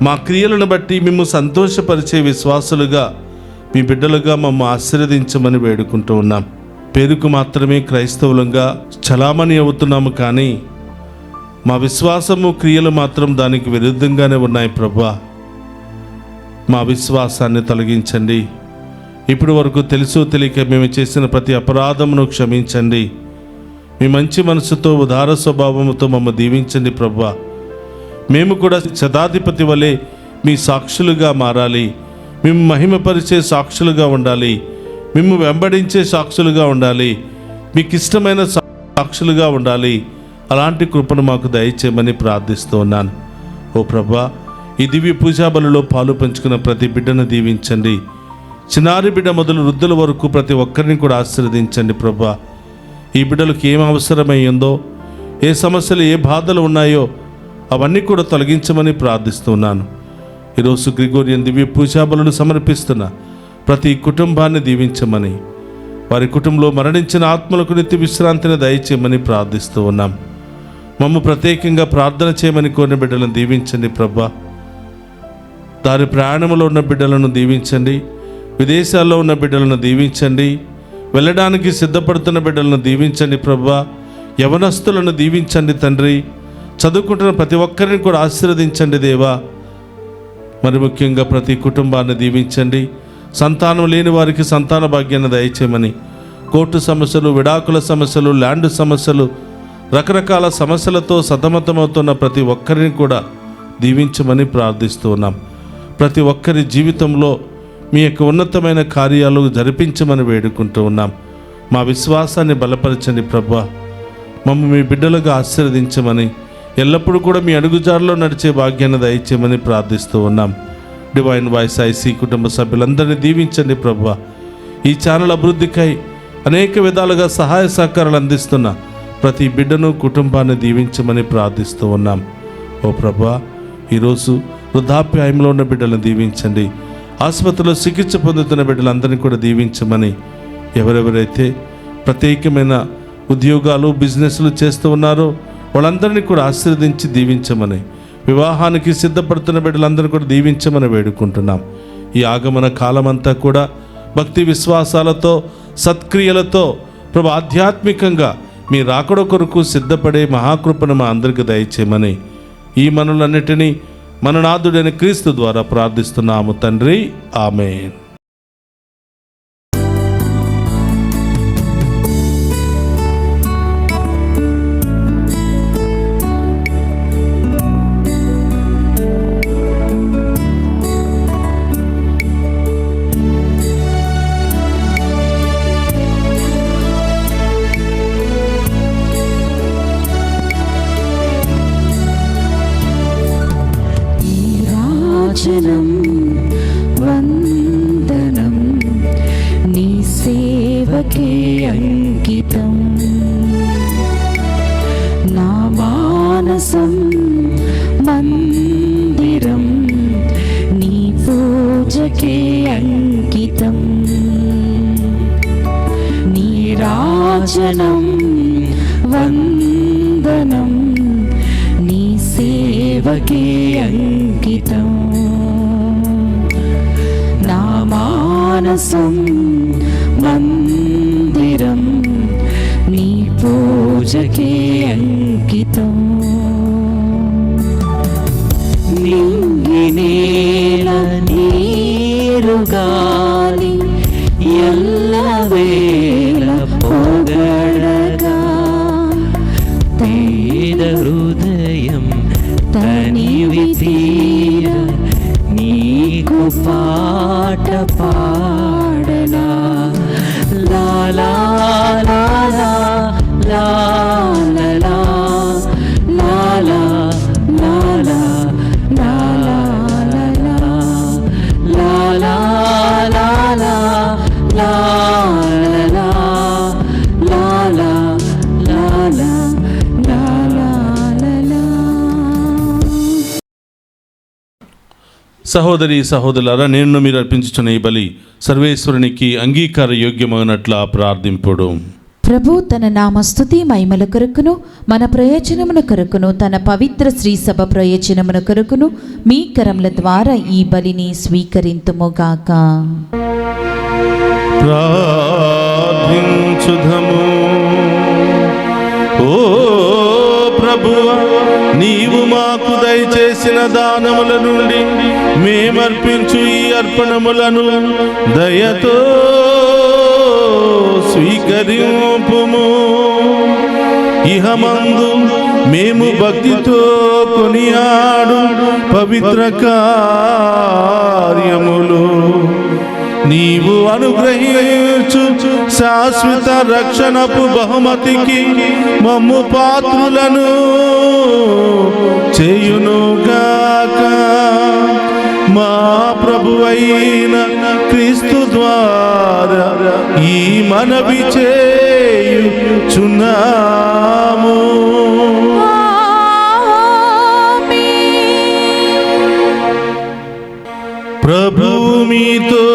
మా క్రియలను బట్టి మేము సంతోషపరిచే విశ్వాసులుగా, మీ బిడ్డలుగా మమ్మల్ని ఆశీర్వదించమని వేడుకుంటూ ఉన్నాం. పేరుకు మాత్రమే క్రైస్తవులంగా చలామణి అవుతున్నాము, కానీ మా విశ్వాసము క్రియలు మాత్రం దానికి విరుద్ధంగానే ఉన్నాయి ప్రభువా. మా విశ్వాసాన్ని తొలగించండి. ఇప్పటి వరకు తెలుసో తెలియక మేము చేసిన ప్రతి అపరాధమును క్షమించండి. మీ మంచి మనసుతో ఉదార స్వభావముతో మమ్మల్ని దీవించండి ప్రభువా. మేము కూడా శతాధిపతి వలె మీ సాక్షులుగా మారాలి, మేము మహిమపరిచే సాక్షులుగా ఉండాలి, మేము వెంబడించే సాక్షులుగా ఉండాలి, మీకు ఇష్టమైన సాక్షులుగా ఉండాలి. అలాంటి కృపను మాకు దయచేయమని ప్రార్థిస్తూ ఉన్నాను. ఓ ప్రభా, ఈ దివ్య పూజా బలిలో పాలు పంచుకున్న ప్రతి బిడ్డను దీవించండి. చిన్నారి బిడ్డ మొదలు వృద్ధుల వరకు ప్రతి ఒక్కరిని కూడా ఆశీర్వదించండి ప్రభా. ఈ బిడ్డలకు ఏం అవసరమైందో, ఏ సమస్యలు ఏ బాధలు ఉన్నాయో అవన్నీ కూడా తొలగించమని ప్రార్థిస్తున్నాను. ఈరోజు గ్రిగోరియన్ దివ్య పూజా బలులు సమర్పిస్తున్న ప్రతి కుటుంబాన్ని దీవించమని, వారి కుటుంబంలో మరణించిన ఆత్మలకు నిత్య విశ్రాంతిని దయచేయమని ప్రార్థిస్తూ ఉన్నాం. మమ్మ ప్రత్యేకంగా ప్రార్థన చేయమని కోరిన బిడ్డలను దీవించండి ప్రభా. దారి ప్రయాణంలో ఉన్న బిడ్డలను దీవించండి, విదేశాల్లో ఉన్న బిడ్డలను దీవించండి, వెళ్ళడానికి సిద్ధపడుతున్న బిడ్డలను దీవించండి ప్రభా. యవనస్తులను దీవించండి తండ్రి. చదువుకుంటున్న ప్రతి ఒక్కరిని కూడా ఆశీర్వదించండి దేవా. మరి ముఖ్యంగా ప్రతి కుటుంబాన్ని దీవించండి. సంతానం లేని వారికి సంతాన భాగ్యాన్ని దయచేయమని, కోర్టు సమస్యలు, విడాకుల సమస్యలు, ల్యాండ్ సమస్యలు, రకరకాల సమస్యలతో సతమతమవుతున్న ప్రతి ఒక్కరిని కూడా దీవించమని ప్రార్థిస్తూ ఉన్నాం. ప్రతి ఒక్కరి జీవితంలో మీ యొక్క ఉన్నతమైన కార్యాలు జరిపించమని వేడుకుంటూ ఉన్నాం. మా విశ్వాసాన్ని బలపరచండి ప్రభా. మమ్మల్ని మీ బిడ్డలుగా ఆశీర్వదించమని, ఎల్లప్పుడూ కూడా మీ అడుగుజాడలో నడిచే భాగ్యాన్ని దయచేయమని ప్రార్థిస్తూ ఉన్నాం. డివైన్ వాయిస్ ఐసీ కుటుంబ సభ్యులందరినీ దీవించండి ప్రభువా. ఈ ఛానల్ అభివృద్ధికై అనేక విధాలుగా సహాయ సహకారాలు అందిస్తున్న ప్రతి బిడ్డను, కుటుంబాన్ని దీవించమని ప్రార్థిస్తూ ఉన్నాం. ఓ ప్రభువా, ఈరోజు వృద్ధాప్యాయంలో ఉన్న బిడ్డలను దీవించండి. ఆసుపత్రిలో చికిత్స పొందుతున్న బిడ్డలందరినీ కూడా దీవించమని ఎవరెవరైతే ప్రత్యేకమైన ఉద్యోగాలు బిజినెస్లు చేస్తూ ఉన్నారో వాళ్ళందరినీ కూడా ఆశీర్వదించి దీవించమని, వివాహానికి సిద్ధపడుతున్న బిడ్డలందరినీ కూడా దీవించమని వేడుకుంటున్నాం. ఈ ఆగమన కాలమంతా కూడా భక్తి విశ్వాసాలతో సత్క్రియలతో ప్రభు ఆధ్యాత్మికంగా మీ రాకడ కొరకు సిద్ధపడే మహాకృపను మా అందరికీ దయచేయమని ఈ మనలన్నిటినీ మన నాథుడైన క్రీస్తు ద్వారా ప్రార్థిస్తున్నాము తండ్రి. ఆమేన్. రాజనం వందనం నీ సేవకే అంకితం, నా మానసం మందిరం నీ పూజకే అంకితం. నీ రాజనం వందనం నీ సేవకే అంకితం, నా మానసం మందిరం నీ పూజకే అంకితం. నింగినేల నీరు గాలి ఎల్లవేళ పొగడగా, పేద హృదయం తనివి తీర నీకు పాట పాడనా. లా లా లా లా లా లా లా లా లా లా లా లా లా లా లా లా లా లా లా సహోదరి సహోదరులారా, నేను మీరు అర్పించుచున్న ఈ బలి సర్వేశ్వరునికి అంగీకార యోగ్యమైనట్లా ప్రార్థింపుడు. ప్రభు తన నామ స్తుతి మహిమల కొరకును మన ప్రయోజనమున కొరకును తన పవిత్ర శ్రీ సభ ప్రయోజనమున కొరకును మీ కరముల ద్వారా ఈ బలిని స్వీకరింతుముగాక. ప్రార్థించుదము. ఓ ప్రభువా, నీవు మాకు దయచేసిన దానముల నుండి మేమర్పించు ఈ అర్పణములను దయతో స్వీకరింపుము. ఇహమందు మేము భక్తితో కొనియాడు పవిత్ర కార్యములు నీవు అనుగ్రహించు శాశ్వత రక్షణపు బహుమతికి మమ్ము పాత్రులను చేయునుగాక. మా ప్రభువైన క్రీస్తు ద్వారా ఈ మనవి చేయుచున్నాము. ప్రభు మీతో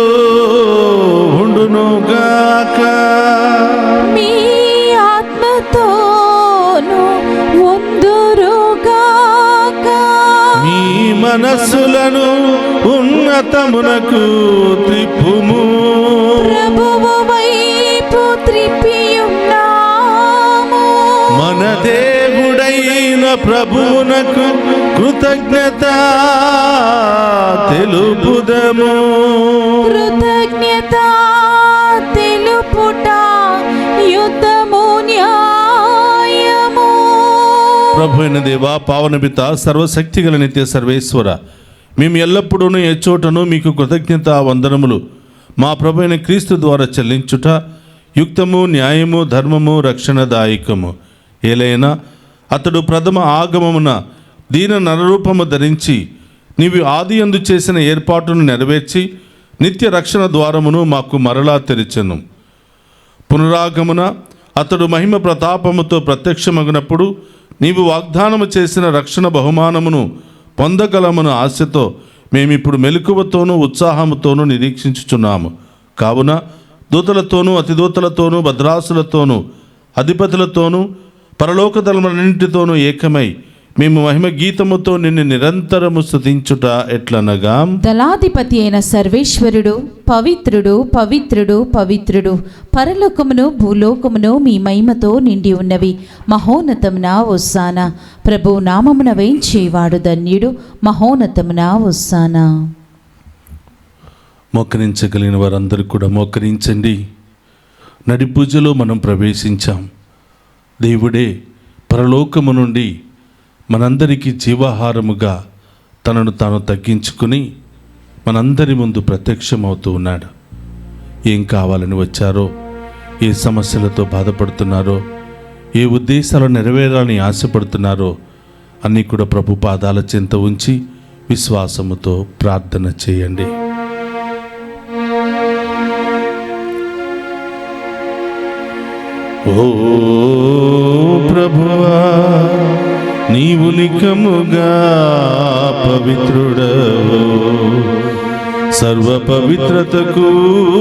ఉండునుగాక. మీ ఆత్మతోను ఉందురుగాక. మీ మనస్సులను ఉన్నతమునకు త్రిప్పుము. ప్రభువు వైపు త్రిప్పియున్నాము. మన దేవుడైన ప్రభువునకు కృతజ్ఞత తెలుపుదము. కృతజ్ఞత తెలుపుట యుద్ధము న్యాయము. ప్రభు అయిన దేవా, పావన పిత, సర్వశక్తి గల నిత్య సర్వేశ్వర, మేము ఎల్లప్పుడూ ఎచ్చోటను మీకు కృతజ్ఞత వందనములు మా ప్రభు అయిన క్రీస్తు ద్వారా చెల్లించుట యుక్తము, న్యాయము, ధర్మము, రక్షణదాయకము. ఏలైనా అతడు ప్రథమ ఆగమమున దీన నరరూపము ధరించి నీవు ఆది యందు చేసిన ఏర్పాటును నెరవేర్చి నిత్య రక్షణ ద్వారమును మాకు మరలా తెరిచెను. పునరాగమున అతడు మహిమ ప్రతాపముతో ప్రత్యక్షమగినప్పుడు నీవు వాగ్దానము చేసిన రక్షణ బహుమానమును పొందగలమును ఆశతో మేమిప్పుడు మెలకువతోనూ ఉత్సాహముతోనూ నిరీక్షించుచున్నాము. కావున దూతలతోనూ అతిదూతలతోనూ భద్రాసులతోనూ అధిపతులతోనూ పరలోక దళములన్నింటితోనూ ఏకమై మేము మహిమ గీతముతో నిన్ను నిరంతరము స్తుతించుట ఎట్లనగా, దళాధిపతి అయిన సర్వేశ్వరుడు పవిత్రుడు పవిత్రుడు పవిత్రుడు, పరలోకమును భూలోకమును మీ మహిమతో నిండి ఉన్నవి. మహోన్నతమున హోసానా. ప్రభు నామమున వేంచేవాడు ధన్యుడు. మహోన్నతమున హోసానా. మోకరించగలిగిన వారందరూ కూడా మోకరించండి. నడి పూజలో మనం ప్రవేశించాం. దేవుడే పరలోకము నుండి మనందరికీ జీవాహారముగా తనను తాను తగ్గించుకుని మనందరి ముందు ప్రత్యక్షమవుతూ ఉన్నాడు. ఏం కావాలని వచ్చారో, ఏ సమస్యలతో బాధపడుతున్నారో, ఏ ఉద్దేశాలు నెరవేరాలని ఆశపడుతున్నారో అన్నీ కూడా ప్రభు పాదాల చెంత ఉంచి విశ్వాసముతో ప్రార్థన చేయండి. ఓ ప్రభువా, నీవు నికముగా పవిత్రుడవు, సర్వ పవిత్రతకు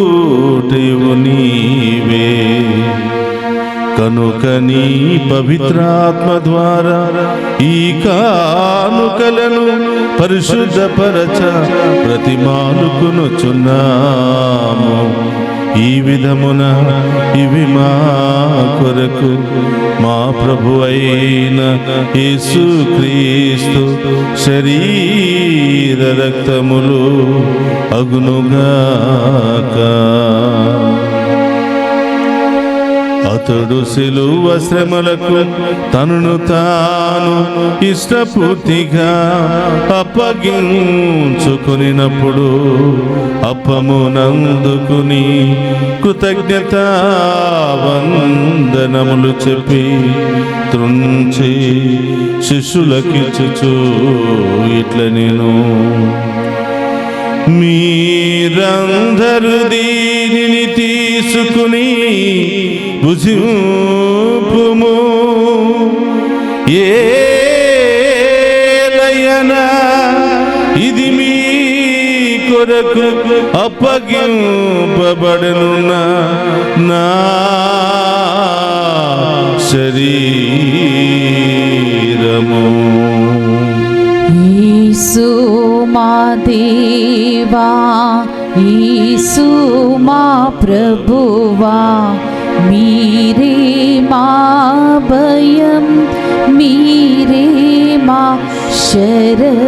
ఊటేవు నీవే. కనుక నీ పవిత్రాత్మ ద్వారా ఈ కానుకలను పరిశుద్ధపరచ ప్రతిమానుకునుచున్నాము. ఈ విధమున ఇవి మా కొరకు మా ప్రభు అయిన యేసుక్రీస్తు శరీర రక్తములు అగునుగాక. అతడు శిలువ శ్రమలకు తనను తాను ఇష్టపూర్తిగా అప్పగించుకొనినప్పుడు అప్పమునందుకుని కృతజ్ఞతా వందనములు చెప్పి త్రుంచి శిష్యులకిచ్చుచు ఇట్ల నేను, మీరందరూ దీనిని తీసుకుని భుజింపుము. ఏలయనా ఇది మీ కొరకు అప్పగింపబడనున్న నా శరీరము. యేసు మా దేవా, యేసు మా ప్రభువా, మీరే మా భయం, మీరే మా శరణం.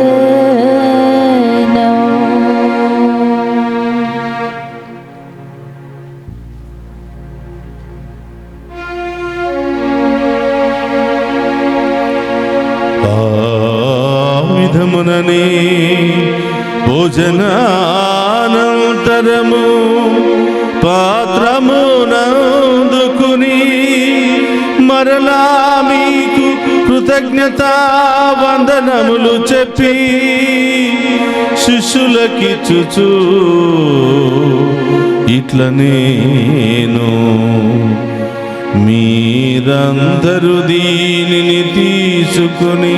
విధముననే భోజనానంతరము పాత్రమునందుకుని మరలా మీకు కృతజ్ఞతా వందనములు చెప్పి శిష్యులకిచ్చుచు ఇట్ల నేను, మీరందరూ దీనిని తీసుకుని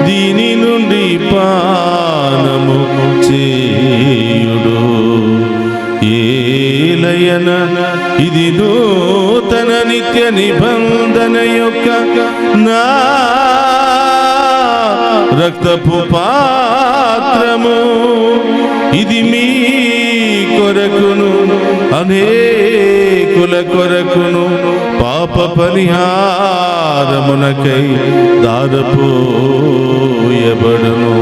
దీని నుండి పానము చేయుడు. ఏలయన ఇది నూతన నిత్య నిబంధన యొక్క నా రక్తపు పాత్రము. ఇది మీ కొరకును అనేకుల కొరకును పాప పరిహారమునకై దారపోయబడును.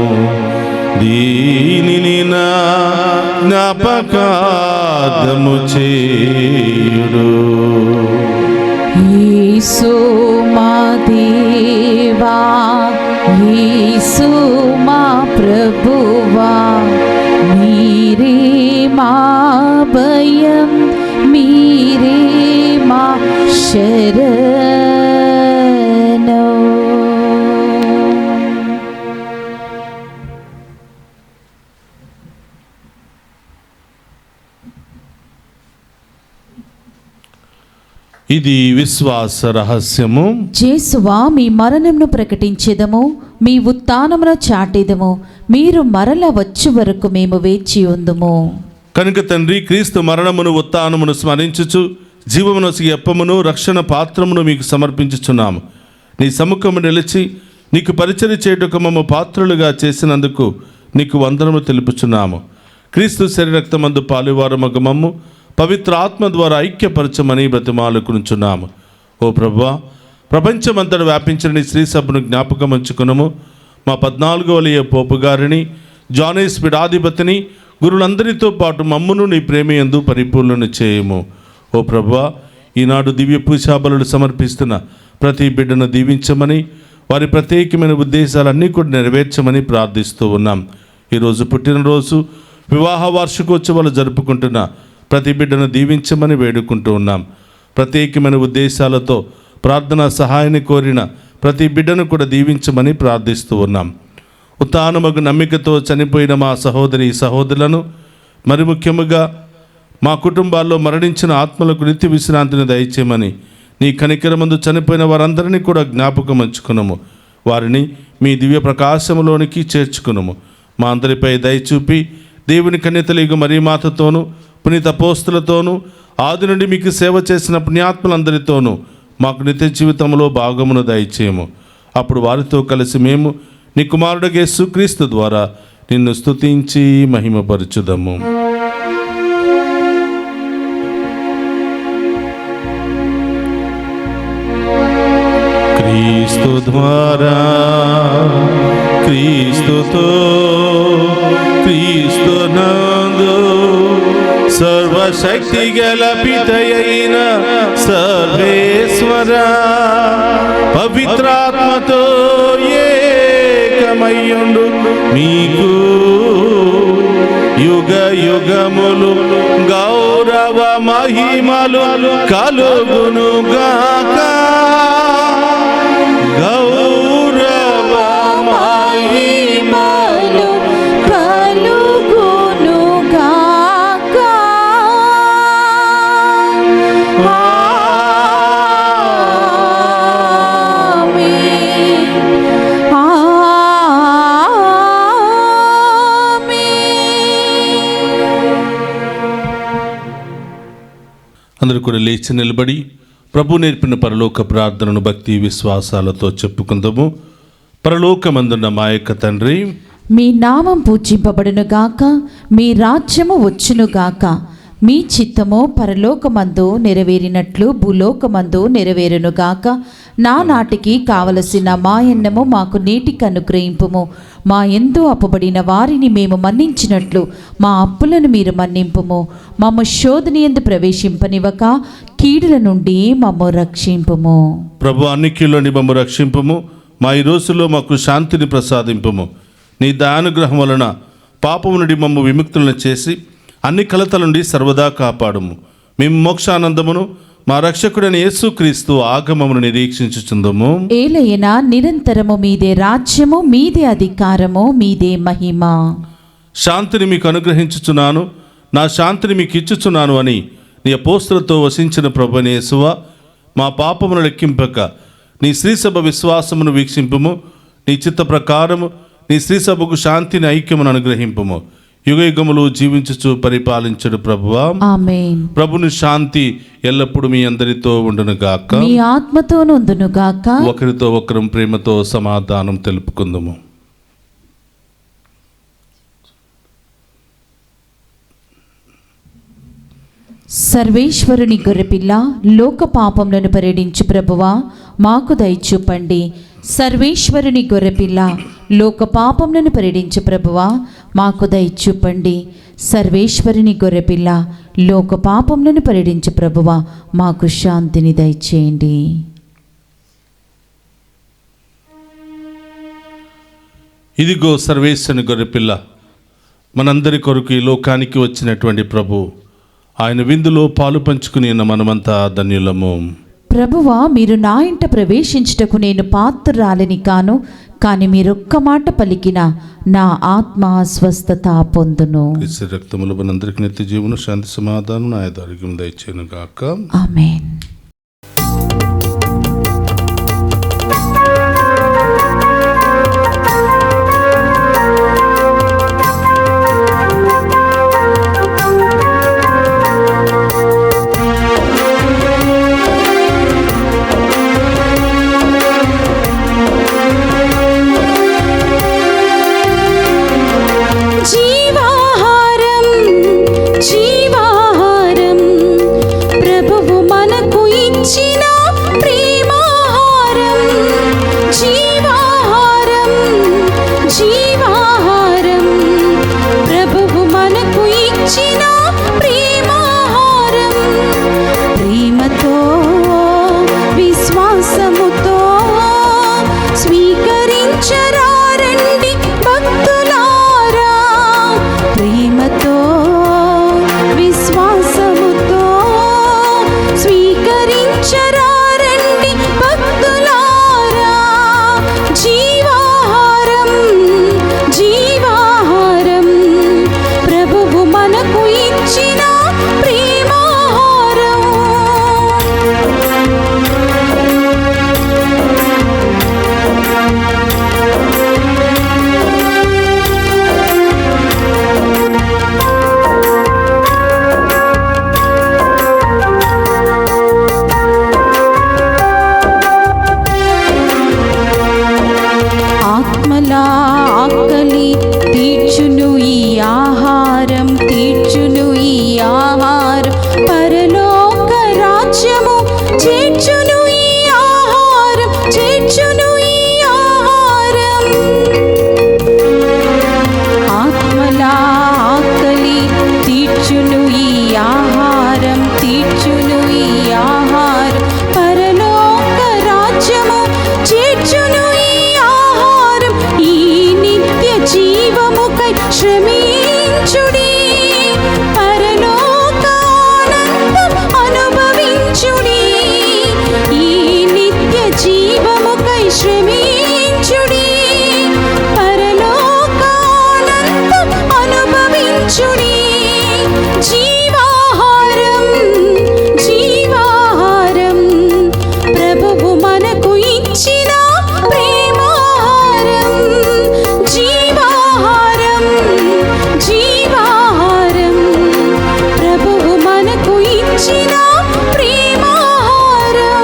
దీనిని నా జ్ఞాపకార్థము చేయుడు. యేసు మా దేవా, యేసు మా ప్రభువా, మీరే మా భయం, మీరే మా శరణం. ఇది విశ్వాస రహస్యము. యేసువా, మీ మరణమును ప్రకటించెదము, మీ ఉత్థానమును చాటెదము. మీరు మరల వచ్చు వరకు మేము వేచి ఉందుము. కనుక తండ్రి, క్రీస్తు మరణమును ఉత్థానమును స్మరించుచు జీవమునొసగి అప్పమును రక్షణ పాత్రమును మీకు సమర్పించుచున్నాము. నీ సముఖము నిలిచి నీకు పరిచర్య చేయుటకు మమ్మ పాత్రులుగా చేసినందుకు నీకు వందనము తెలుపుచున్నాము. క్రీస్తు శరీరక్తమందు పాలువారమగు మమ్ము పవిత్ర ఆత్మ ద్వారా ఐక్యపరచమని బ్రతిమాలుకునుచున్నాము. ఓ ప్రభువా, ప్రపంచమంతటా వ్యాపించిన నీ శ్రీ సభను జ్ఞాపకం ఉంచుకునము. మా 14వ పోపు గారిని, జానేస్ పీఠాధిపతిని, గురులందరితో పాటు మమ్మును నీ ప్రేమయందు పరిపూర్ణను చేయము. ఓ ప్రభువా, ఈనాడు దివ్య పూజాబలులు సమర్పిస్తున్న ప్రతి బిడ్డను దీవించమని, వారి ప్రత్యేకమైన ఉద్దేశాలన్నీ కూడా నెరవేర్చమని ప్రార్థిస్తూ ఉన్నాం. ఈరోజు పుట్టినరోజు, వివాహ వార్షికోత్సవాలు జరుపుకుంటున్న ప్రతి బిడ్డను దీవించమని వేడుకుంటూ ఉన్నాం. ప్రత్యేకమైన ఉద్దేశాలతో ప్రార్థనా సహాయాన్ని కోరిన ప్రతి బిడ్డను కూడా దీవించమని ప్రార్థిస్తూ ఉన్నాం. ఉత్థానమగు నమ్మికతో చనిపోయిన మా సహోదరులను, మరి ముఖ్యముగా మా కుటుంబాల్లో మరణించిన ఆత్మలకు నిత్య విశ్రాంతిని దయచేయమని, నీ కనికరమందు చనిపోయిన వారందరినీ కూడా జ్ఞాపకం ఉంచుకునము. వారిని మీ దివ్య ప్రకాశములోనికి చేర్చుకునము. మా అందరిపై దయచూపి దేవుని కన్యతలిగు మరియమాతతోనూ పునీత అపోస్తలులతోనూ ఆది నుండి మీకు సేవ చేసిన పుణ్యాత్ములందరితోనూ మాకు నిత్య జీవితంలో భాగమును దయచేయము. అప్పుడు వారితో కలిసి మేము నీ కుమారుడు యేసుక్రీస్తు ద్వారా నిన్ను స్తుతించి మహిమపరచుదము. క్రీస్తు ద్వారా, క్రీస్తుతో, క్రీస్తునందు సర్వశక్తి గల పితయైన సర్వేశ్వర పవిత్రాత్మతో ఏకమయ్యుండు మీకు యుగ యుగములు గౌరవ మహిమలు కలుగును గాక. గౌరవ మహిమలు కలుగును గాక. ఆమేన్. అందరూ కూడా లేచి నిలబడి ప్రభు నేర్పిన పరలోక ప్రార్థనను భక్తి విశ్వాసాలతో చెప్పుకుందాము. పరలోకమందున్న మా యొక్క తండ్రి, మీ నామం పూజింపబడును గాక, మీ రాజ్యము వచ్చును గాక, మీ చిత్తము పరలోకమందు నెరవేరినట్లు భూలోకమందు నెరవేరును గాక. నానాటికి కావలసిన మా అన్నము మాకు నేటికి అనుగ్రహింపుము. మా యందు అప్పుబడిన వారిని మేము మన్నించినట్లు మా అప్పులను మీరు మన్నింపుము. మమ్ము శోధన యందు ప్రవేశింపనివ్వక కీడుల నుండి మమ్ము రక్షింపుము. ప్రభు అన్ని కీడులని మమ్ము రక్షింపుము. మా ఈ రోజుల్లో మాకు శాంతిని ప్రసాదింపుము. నీ దయానుగ్రహం వలన పాపము నుండి మమ్ము విముక్తులను చేసి అన్ని కలతల నుండి సర్వదా కాపాడుము. మేము మోక్షానందమును మా రక్షకుడైన యేసుక్రీస్తు ఆగమమును నిరీక్షించుచుందము. ఏలయనా నిరంతరము మీదే రాజ్యము, మీదే అధికారము, మీదే మహిమ. శాంతిని మీకు అనుగ్రహించుచున్నాను, నా శాంతిని మీకు ఇచ్చుచున్నాను అని నీ అపోస్తలతో వసించిన ప్రభువైన యేసువా, మా పాపమును లెక్కింపక నీ శ్రీసభ విశ్వాసమును వీక్షింపుము. నీ చిత్త ప్రకారము నీ శ్రీసభకు శాంతిని ఐక్యమును అనుగ్రహింపుము. యుగయుగములు జీవించుచు పరిపాలించడు ప్రభువా. ఆమేన్. ప్రభుని శాంతి ఎల్లప్పుడూ మీ అందరితో ఉండును గాక. మీ ఆత్మతోను ఉండును గాక. ఒకరితో ఒకరం ప్రేమతో సమాధానం తెలుపుకుందాము. సర్వేశ్వరుని గొర్రెపిల్ల, లోక పాపములను పరిడించు ప్రభువా, మాకు దయచూపండి. సర్వేశ్వరుని గొర్రెపిల్ల, లోక పాపములను పరిడించు ప్రభువా, మాకు దయచూపండి. సర్వేశ్వరుని గొర్రెపిల్ల, లోక పాపములను పరిడించు ప్రభువా, మాకు శాంతిని దయచేయండి. ఇదిగో సర్వేశ్వరుని గొర్రెపిల్ల, మనందరి కొరకు ఈ లోకానికి వచ్చినటువంటి ప్రభు. ఆయన విందులో పాలు పంచుకుని ఉన్న మనమంతా ధన్యులము. ప్రభువా, మీరు నా ఇంట ప్రవేశించుటకు నేను పాత్రురాలిని కాను, కానీ మీరొక్క మాట పలికిన నా ఆత్మ స్వస్థత పొందును. క్రీస్తు రక్తములు మనందరికి నిత్య జీవన శాంతి సమాధానం ఆయుధారోగ్యం దయచేయును గాక. ఆమేన్. తీర్చును ఈ ఆహారం, తీర్చును ఈ ఆహారం, పరలోక రాజ్యము చేర్చును ఈ ఆహారం. ఈ నిత్య జీవముకై శ్రమించుడి, పరలోక ఆనందం అనుభవించుడి. ఈ నిత్య జీవముకై శ్రమించుడి, పరలోక ఆనందం అనుభవించుడి. జీవాహారం, జీవాహారం, ప్రభువు మనకు ఇచ్చిన ప్రేమాహారం. జీవాహారం, జీవాహారం, ప్రభువు మనకు ఇచ్చిన ప్రేమాహారం.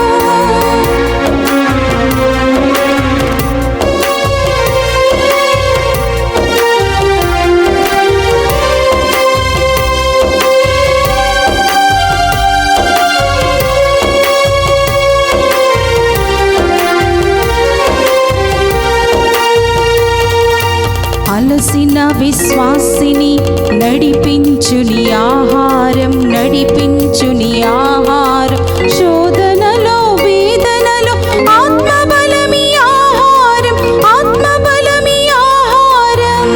అలసిన విశ్వాసిని నడిపించుని ఆహారం, నడిపించుని ఆహారం. శోధనలో వేదనలో ఆత్మబలమి ఆహారం, ఆత్మబలమి ఆహారం.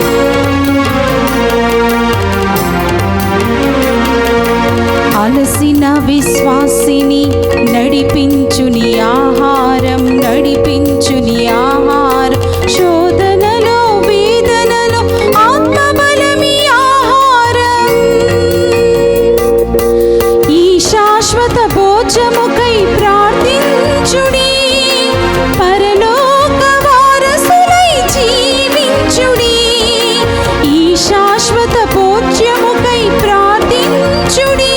అలసిన విశ్వాసిని నడిపించుని ఆహారం, నడిపించుని ఆహారం. శోధనలో వేదనలో ఆత్మబలమి ఆహారం. ఈ శాశ్వత భోజముకై ప్రార్థించుడి, పరలోక వారసులై జీవించుడి. ఈ శాశ్వత భోజ్యముకై ప్రార్థించుడి,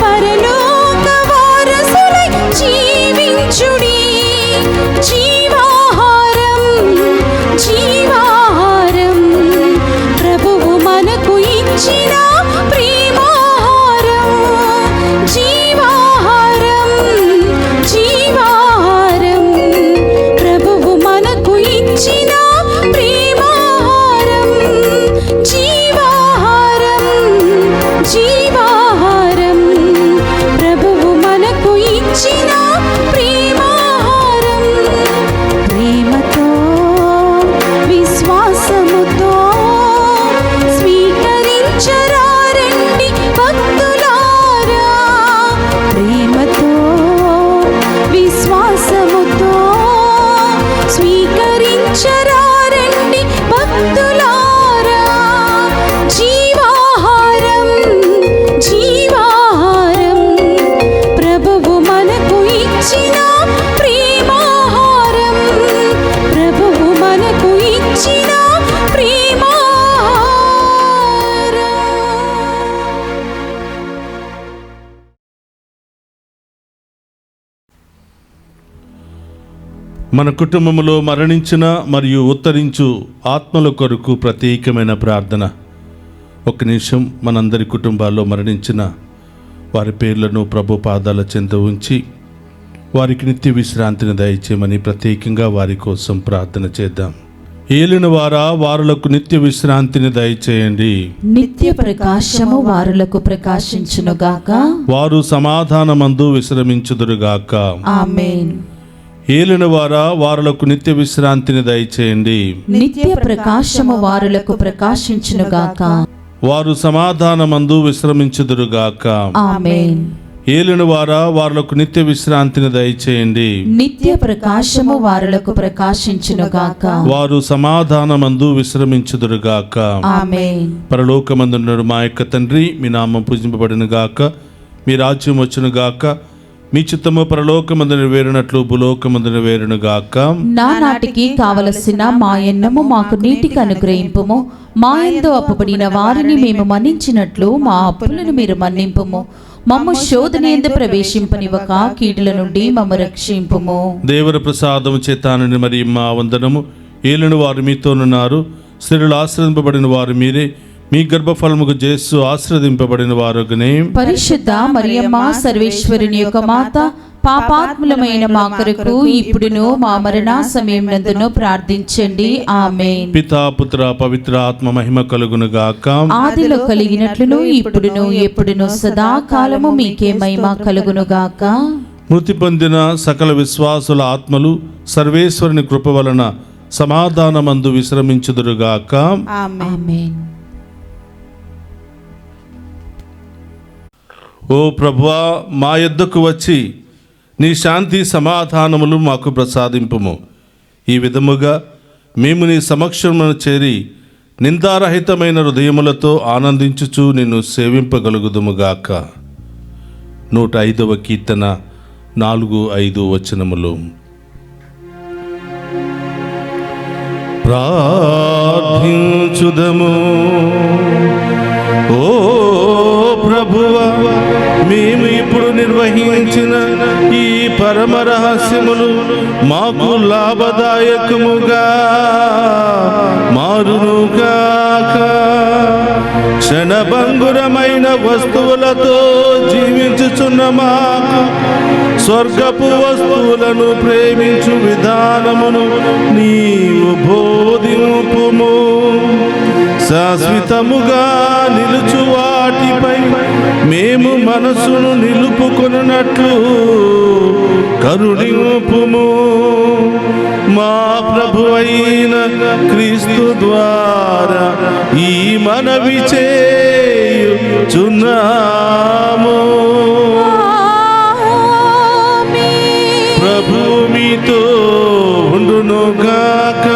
పరలోక వారసులై జీవించుడి. జీవాహారం, జీవాహారం, ప్రభువు మనకు ఇచ్చిన ప్రేమాహారం. జీవాహారం, జీవాహారం, ప్రభువు మనకు ఇచ్చిన ప్రేమాహారం. జీవాహారం, జీవాహారం, ప్రభువు మనకు ఇచ్చిన ప్రేమాహారం. ప్రేమతో విశ్వాసముతో స్వీకరించరారండి భక్తులారా. ప్రేమతో విశ్వాసముతో స్వీకరించరారండి భక్తులారా. జీవాహారం, జీవాహారం, ప్రభువు మనకు ఇచ్చిన ప్రేమాహారం. ప్రభువు మనకు ఇచ్చిన ప్రేమాహారం. మన కుటుంబములో మరణించిన మరియు ఉత్తరించు ఆత్మల కొరకు ప్రత్యేకమైన ప్రార్థన. ఒక నిమిషం మనందరి కుటుంబాల్లో మరణించిన వారి పేర్లను ప్రభు పాదాల చెంత ఉంచి వారికి నిత్య విశ్రాంతిని దయచేయమని ప్రత్యేకంగా వారి కోసం ప్రార్థన చేద్దాం. ఏలిన వారా, వారులకు నిత్య విశ్రాంతిని దయచేయండి. నిత్య ప్రకాశము వారులకు ప్రకాశించునుగాక. వారు సమాధానమందు విశ్రమించుదురుగాక. ఆమేన్. ఏలిన వారా, వారులకు నిత్య విశ్రాంతిని దయచేయండి. నిత్య ప్రకాశము వారులకు ప్రకాశించునుగాక. వారు సమాధానమందు విశ్రమించుదురుగాక. ఆమేన్. ఏలిన వారా, వారులకు నిత్య విశ్రాంతిని దయచేయండి. నిత్య ప్రకాశము వారులకు ప్రకాశించునుగాక. వారు సమాధానమందు విశ్రమించుదురుగాక. ఆమేన్. పరలోకమందున్న మా యొక్క తండ్రి, మీ నామం పూజింపబడిన గాక, మీ రాజ్యం వచ్చును గాక, మీ చిత్తము పరలోకమందు నెరవేరినట్లు భూలోకమందు నెరవేరును గాక. నానాటికి కావలసిన మా ఎన్నము మాకు నీటికి అనుగ్రహింపుము. మా యందు అప్పుబడిన వారిని మేము మన్నించినట్లు మా అప్పులను మీరు మన్నింపుము. మమ్ము శోధనయందు ప్రవేశింపనివ్వక కీడుల నుండి మమ్ము రక్షింపుము. దేవర ప్రసాదము చేతానని మరి మా వందనము. ఏలిన వారు మీతోనున్నారు, స్త్రీలు ఆశ్రదింపబడిన వారు మీరే, మీ గర్భఫలముకు జేసు ఆశ్రదింపబడిన వారుగనే. పరిశుద్ధ మరియమ్మ సర్వేశ్వరుని యొక్క మాత, పాపాత్ములమైన మా కొరకు ఇప్పుడును మా మరణ సమయమునందును ప్రార్థించండి. ఆమేన్. పితా పుత్ర పవిత్ర ఆత్మ మహిమ కలుగును గాక. ఆదిలో కలిగినట్లును ఇప్పుడును ఎప్పుడును సదాకాలము మీకే మహిమ కలుగును గాక. మృతి పొందిన సకల విశ్వాసుల ఆత్మలు సర్వేశ్వరుని కృప వలన సమాధానమందు విశ్రమించుదురుగాక. ఆమేన్. ఓ ప్రభువా, మా యొద్దకు వచ్చి నీ శాంతి సమాధానములు మాకు ప్రసాదింపుము. ఈ విధముగా మేము నీ సమక్షమును చేరి నిందారహితమైన హృదయములతో ఆనందించుచు నిన్ను సేవింపగలుగుదుముగాక. 105వ కీర్తన 4-5 వచనములు. ప్రార్థించుదము. ఓ ప్రభువా, మేము ఇప్పుడు నిర్వహించిన ఈ పరమ రహస్యములు మాకు లాభదాయకముగా మారునుగాక. క్షణభంగురమైన వస్తువులతో జీవించుచున్న మాకు స్వర్గపు వస్తువులను ప్రేమించు విధానమును నీవు బోధింపుము. శాశ్వతముగా నిలుచు వాటిపై మేము మనసును నిలుపుకొనున్నట్లు కరుణింపుము. మా ప్రభువైన క్రీస్తు ద్వారా ఈ మనవి చేయుచున్నాము. ప్రభు మీతో ఉండునుగాక.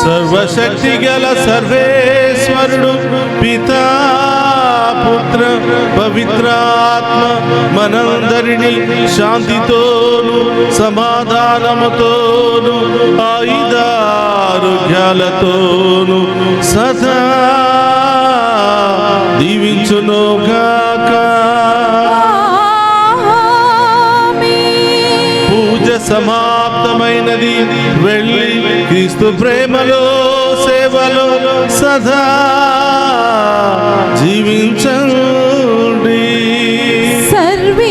సర్వశక్తి గల సర్వేశ్వరుడు పితా పుత్ర పవిత్రాత్మ మనందరినీ శాంతితోను సమాధానముతోను ఆయుధారోగ్యాలతోను సదా దీవించునుగాక. పూజ సమాప్తమైనది. వెళ్ళి క్రీస్తు ప్రేమలో సేవలో సదా జీవించండి. సర్వే